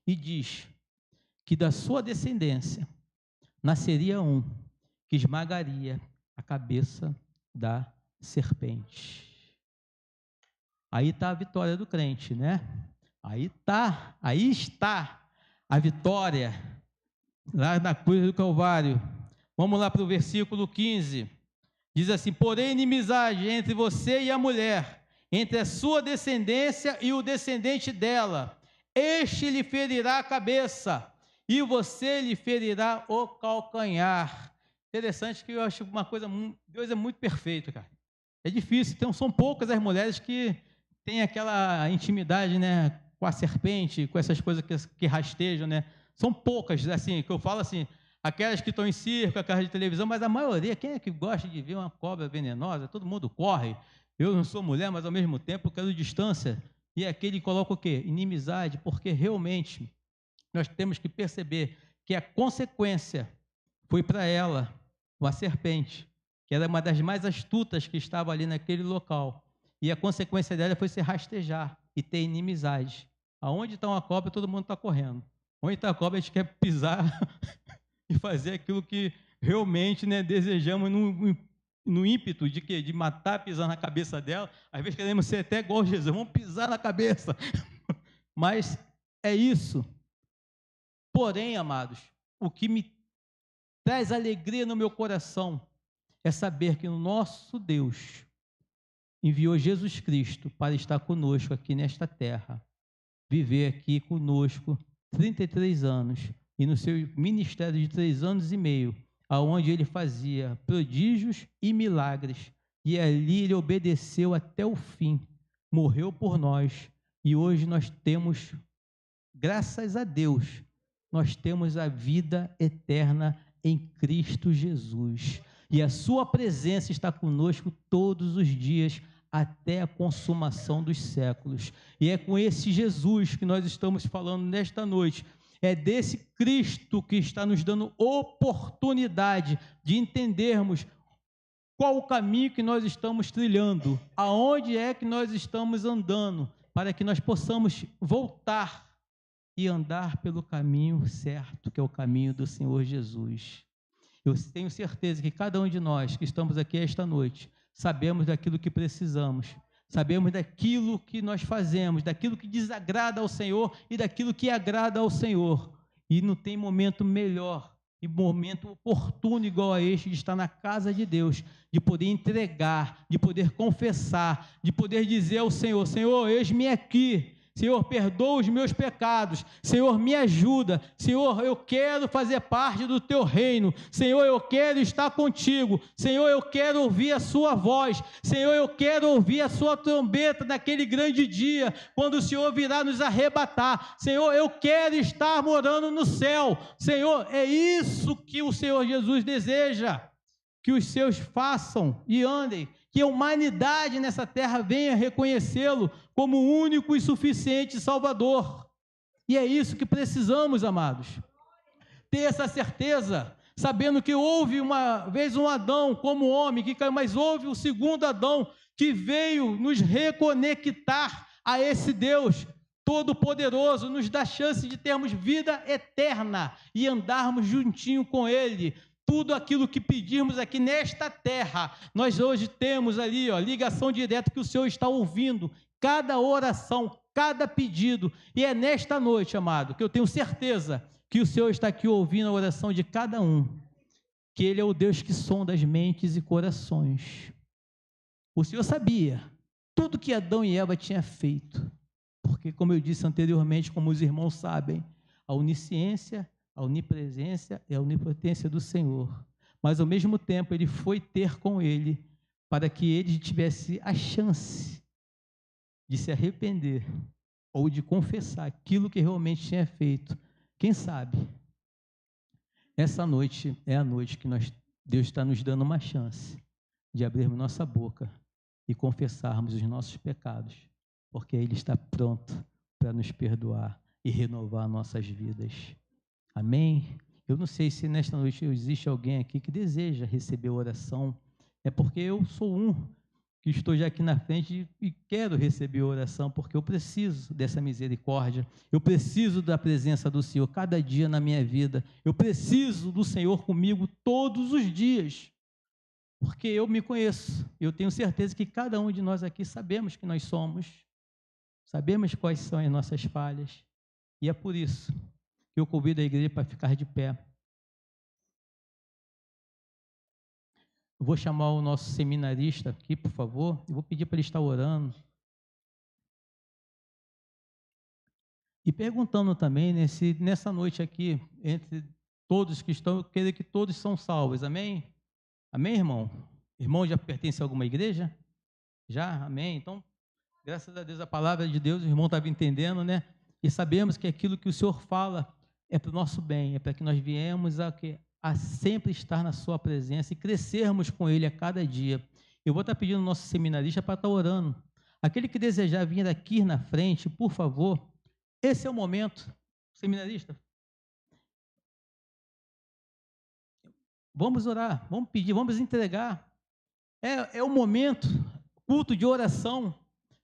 e diz que da sua descendência nasceria um que esmagaria a cabeça da serpente. Aí está a vitória do crente, né? Aí está a vitória lá na cruz do Calvário. Vamos lá para o versículo 15. Diz assim: porém, inimizade entre você e a mulher, entre a sua descendência e o descendente dela. Este lhe ferirá a cabeça, e você lhe ferirá o calcanhar. Interessante que eu acho uma coisa, Deus é muito perfeito, cara. É difícil, então são poucas as mulheres que têm aquela intimidade, né, com a serpente, com essas coisas que rastejam, né? São poucas, assim, que eu falo assim, aquelas que estão em circo, aquelas de televisão, mas a maioria, quem é que gosta de ver uma cobra venenosa? Todo mundo corre. Eu não sou mulher, mas ao mesmo tempo eu quero distância. E aquele coloca o quê? Inimizade, porque realmente nós temos que perceber que a consequência foi para ela, uma serpente, que era uma das mais astutas que estava ali naquele local. E a consequência dela foi se rastejar e ter inimizade. Aonde está uma cobra, todo mundo está correndo. Onde está a cobra, a gente quer pisar e fazer aquilo que realmente, né, desejamos no ímpeto de quê? De matar, pisar na cabeça dela. Às vezes queremos ser até igual a Jesus, vamos pisar na cabeça. Mas é isso. Porém, amados, o que me traz alegria no meu coração é saber que o nosso Deus enviou Jesus Cristo para estar conosco aqui nesta terra, viver aqui conosco 33 anos, e no seu ministério de 3 anos e meio, aonde ele fazia prodígios e milagres, e ali ele obedeceu até o fim, morreu por nós, e hoje nós temos, graças a Deus, nós temos a vida eterna em Cristo Jesus, e a sua presença está conosco todos os dias, até a consumação dos séculos. E é com esse Jesus que nós estamos falando nesta noite. É desse Cristo que está nos dando oportunidade de entendermos qual o caminho que nós estamos trilhando, aonde é que nós estamos andando, para que nós possamos voltar e andar pelo caminho certo, que é o caminho do Senhor Jesus. Eu tenho certeza que cada um de nós que estamos aqui esta noite, sabemos daquilo que precisamos, sabemos daquilo que nós fazemos, daquilo que desagrada ao Senhor e daquilo que agrada ao Senhor. E não tem momento melhor e momento oportuno igual a este de estar na casa de Deus, de poder entregar, de poder confessar, de poder dizer ao Senhor: Senhor, eis-me aqui. Senhor, perdoa os meus pecados. Senhor, me ajuda. Senhor, eu quero fazer parte do teu reino. Senhor, eu quero estar contigo. Senhor, eu quero ouvir a sua voz. Senhor, eu quero ouvir a sua trombeta naquele grande dia, quando o Senhor virá nos arrebatar. Senhor, eu quero estar morando no céu. Senhor, é isso que o Senhor Jesus deseja, que os seus façam e andem, que a humanidade nessa terra venha reconhecê-lo como o único e suficiente Salvador. E é isso que precisamos, amados. Ter essa certeza, sabendo que houve uma vez um Adão como homem que caiu, mas houve o segundo Adão que veio nos reconectar a esse Deus Todo-Poderoso, nos dá chance de termos vida eterna e andarmos juntinho com Ele. Tudo aquilo que pedirmos aqui nesta terra, nós hoje temos ali, ligação direta que o Senhor está ouvindo, cada oração, cada pedido, e é nesta noite, amado, que eu tenho certeza que o Senhor está aqui ouvindo a oração de cada um, que Ele é o Deus que sonda as mentes e corações. O Senhor sabia tudo que Adão e Eva tinham feito, porque, como eu disse anteriormente, como os irmãos sabem, a onisciência, a onipresença e a onipotência do Senhor, mas ao mesmo tempo Ele foi ter com ele, para que ele tivesse a chance de se arrepender, ou de confessar aquilo que realmente tinha feito. Quem sabe, essa noite é a noite que Deus está nos dando uma chance de abrirmos nossa boca e confessarmos os nossos pecados, porque Ele está pronto para nos perdoar e renovar nossas vidas. Amém? Eu não sei se nesta noite existe alguém aqui que deseja receber oração. É porque eu sou que estou já aqui na frente e quero receber oração, porque eu preciso dessa misericórdia, eu preciso da presença do Senhor cada dia na minha vida, eu preciso do Senhor comigo todos os dias, porque eu me conheço, eu tenho certeza que cada um de nós aqui sabemos que nós somos, sabemos quais são as nossas falhas, e é por isso que eu convido a igreja para ficar de pé. Eu vou chamar o nosso seminarista aqui, por favor, e vou pedir para ele estar orando. E perguntando também, nessa noite aqui, entre todos que estão, eu creio que todos são salvos, amém? Amém, irmão? Irmão já pertence a alguma igreja? Já? Amém? Então, graças a Deus, a palavra de Deus, o irmão estava entendendo, né? E sabemos que aquilo que o Senhor fala é para o nosso bem, é para que nós viemos a sempre estar na sua presença e crescermos com Ele a cada dia. Eu vou estar pedindo ao nosso seminarista para estar orando. Aquele que desejar vir aqui na frente, por favor, esse é o momento. Seminarista, vamos orar, vamos pedir, vamos entregar. É o momento, culto de oração,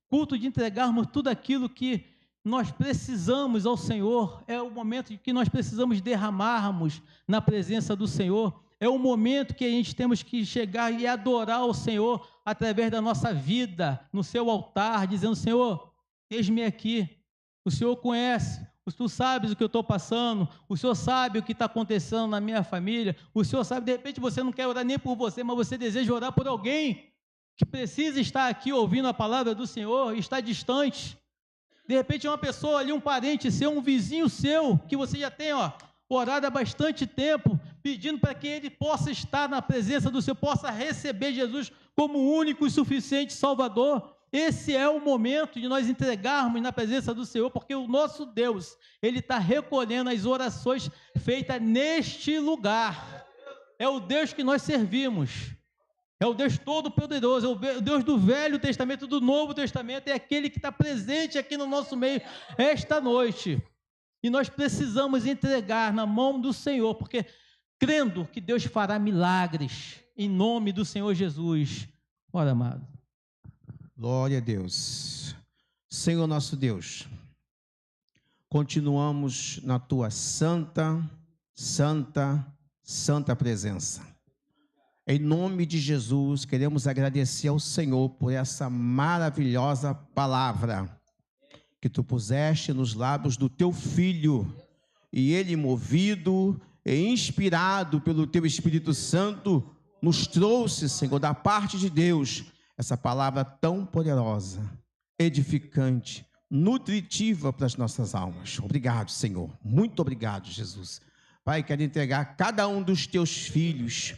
culto de entregarmos tudo aquilo que nós precisamos ao Senhor. É o momento em que nós precisamos derramarmos na presença do Senhor. É o momento que a gente temos que chegar e adorar ao Senhor através da nossa vida, no seu altar, dizendo: Senhor, eis-me aqui. O Senhor conhece, Tu sabes o que eu estou passando, o Senhor sabe o que está acontecendo na minha família, o Senhor sabe, de repente você não quer orar nem por você, mas você deseja orar por alguém que precisa estar aqui ouvindo a palavra do Senhor e está distante. De repente é uma pessoa ali, um parente seu, um vizinho seu, que você já tem orado há bastante tempo, pedindo para que ele possa estar na presença do Senhor, possa receber Jesus como o único e suficiente Salvador. Esse é o momento de nós entregarmos na presença do Senhor, porque o nosso Deus, Ele está recolhendo as orações feitas neste lugar. É o Deus que nós servimos. É o Deus Todo-Poderoso, é o Deus do Velho Testamento, do Novo Testamento, é aquele que está presente aqui no nosso meio esta noite. E nós precisamos entregar na mão do Senhor, porque crendo que Deus fará milagres, em nome do Senhor Jesus. Ora, amado. Glória a Deus. Senhor nosso Deus, continuamos na tua santa presença. Em nome de Jesus, queremos agradecer ao Senhor por essa maravilhosa palavra que tu puseste nos lábios do teu Filho, e ele, movido e inspirado pelo teu Espírito Santo, nos trouxe, Senhor, da parte de Deus, essa palavra tão poderosa, edificante, nutritiva para as nossas almas. Obrigado, Senhor. Muito obrigado, Jesus. Pai, quero entregar cada um dos teus filhos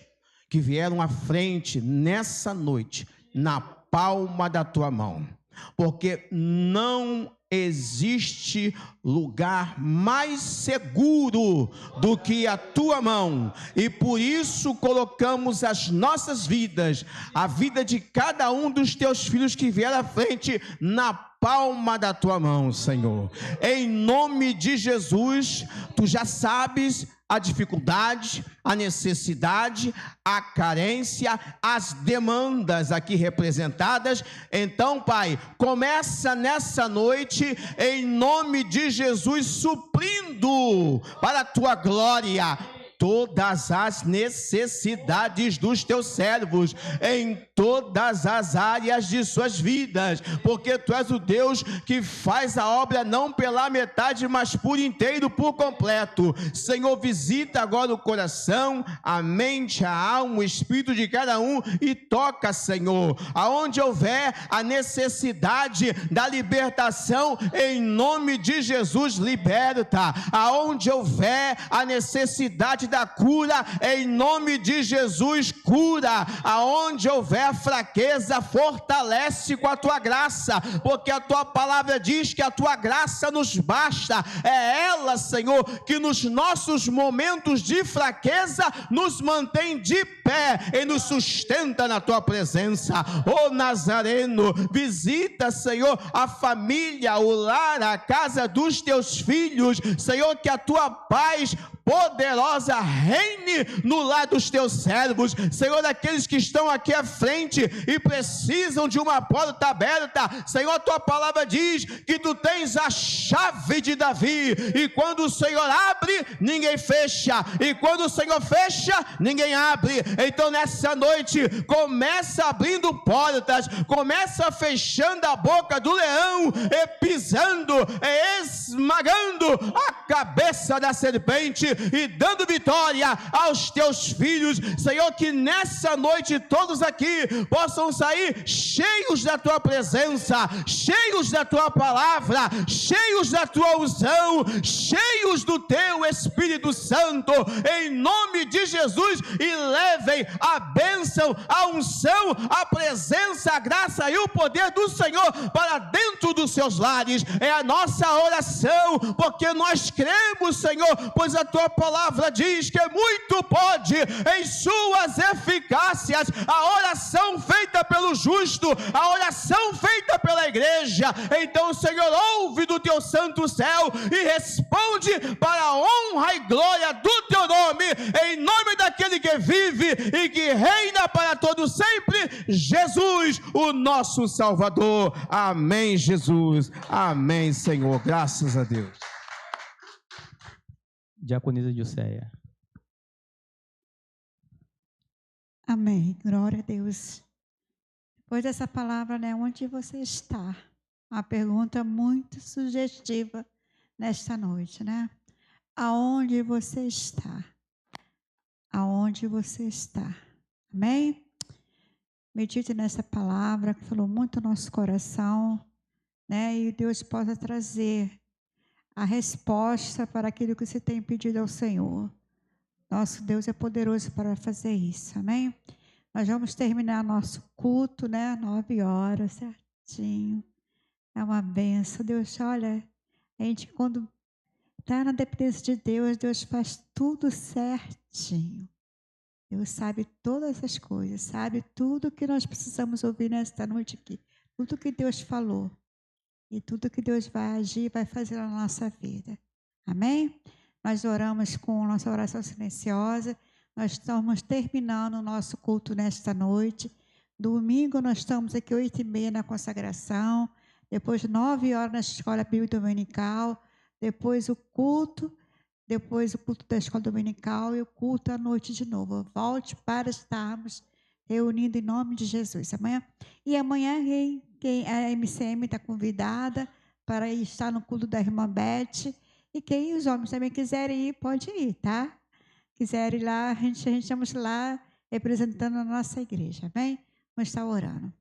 que vieram à frente nessa noite, na palma da tua mão, porque não existe lugar mais seguro do que a tua mão, e por isso colocamos as nossas vidas, a vida de cada um dos teus filhos que vieram à frente, na palma da tua mão, Senhor. Em nome de Jesus, tu já sabes a dificuldade, a necessidade, a carência, as demandas aqui representadas. Então, Pai, começa nessa noite, em nome de Jesus, suprindo para a tua glória todas as necessidades dos teus servos, em todas as áreas de suas vidas, porque tu és o Deus que faz a obra não pela metade, mas por inteiro, por completo. Senhor, visita agora o coração, a mente, a alma, o espírito de cada um e toca, Senhor, aonde houver a necessidade da libertação, em nome de Jesus, liberta. Aonde houver a necessidade da cura, em nome de Jesus, cura. Aonde houver fraqueza, fortalece com a tua graça, porque a tua palavra diz que a tua graça nos basta. É ela, Senhor, que nos nossos momentos de fraqueza nos mantém de pé e nos sustenta na tua presença. Ó Nazareno, visita, Senhor, a família, o lar, a casa dos teus filhos, Senhor, que a tua paz poderosa reine no lar dos teus servos, Senhor, aqueles que estão aqui à frente e precisam de uma porta aberta. Senhor, a tua palavra diz que tu tens a chave de Davi, e quando o Senhor abre, ninguém fecha, e quando o Senhor fecha, ninguém abre. Então nessa noite, começa abrindo portas, começa fechando a boca do leão, e pisando, e esmagando a cabeça da serpente, e dando vitória aos teus filhos. Senhor, que nessa noite todos aqui possam sair cheios da tua presença, cheios da tua palavra, cheios da tua unção, cheios do teu Espírito Santo, em nome de Jesus, e levem a bênção, a unção, a presença, a graça e o poder do Senhor para dentro dos seus lares. É a nossa oração, porque nós cremos, Senhor, pois a tua palavra diz que muito pode em suas eficácias a oração feita pelo justo, a oração feita pela igreja. Então, Senhor, ouve do teu santo céu e responde para a honra e glória do teu nome, em nome daquele que vive e que reina para todo sempre, Jesus, o nosso Salvador. Amém, Jesus. Amém, Senhor. Graças a Deus. Diaconisa Dilceia. Amém, glória a Deus. Depois dessa palavra, né, onde você está? Uma pergunta muito sugestiva nesta noite, né? Aonde você está? Aonde você está? Amém? Medite nessa palavra que falou muito no nosso coração, né? E Deus possa trazer a resposta para aquilo que você tem pedido ao Senhor. Nosso Deus é poderoso para fazer isso, amém? Nós vamos terminar nosso culto, né? 9 horas, certinho. É uma benção. Deus, olha, a gente quando está na dependência de Deus, Deus faz tudo certinho. Deus sabe todas as coisas, sabe tudo que nós precisamos ouvir nesta noite aqui. Tudo que Deus falou. E tudo que Deus vai agir, vai fazer na nossa vida. Amém? Nós oramos com nossa oração silenciosa. nós estamos terminando o nosso culto nesta noite. Domingo nós estamos aqui 8h30 na consagração, depois 9h na escola bíblica dominical, depois o culto da escola dominical e o culto à noite de novo. Volte para estarmos reunidos em nome de Jesus. Amanhã a MCM está convidada para estar no culto da irmã Beth. E quem os homens também quiserem ir, pode ir, tá? Quiserem ir lá, a gente estamos lá representando a nossa igreja, amém? Vamos estar orando.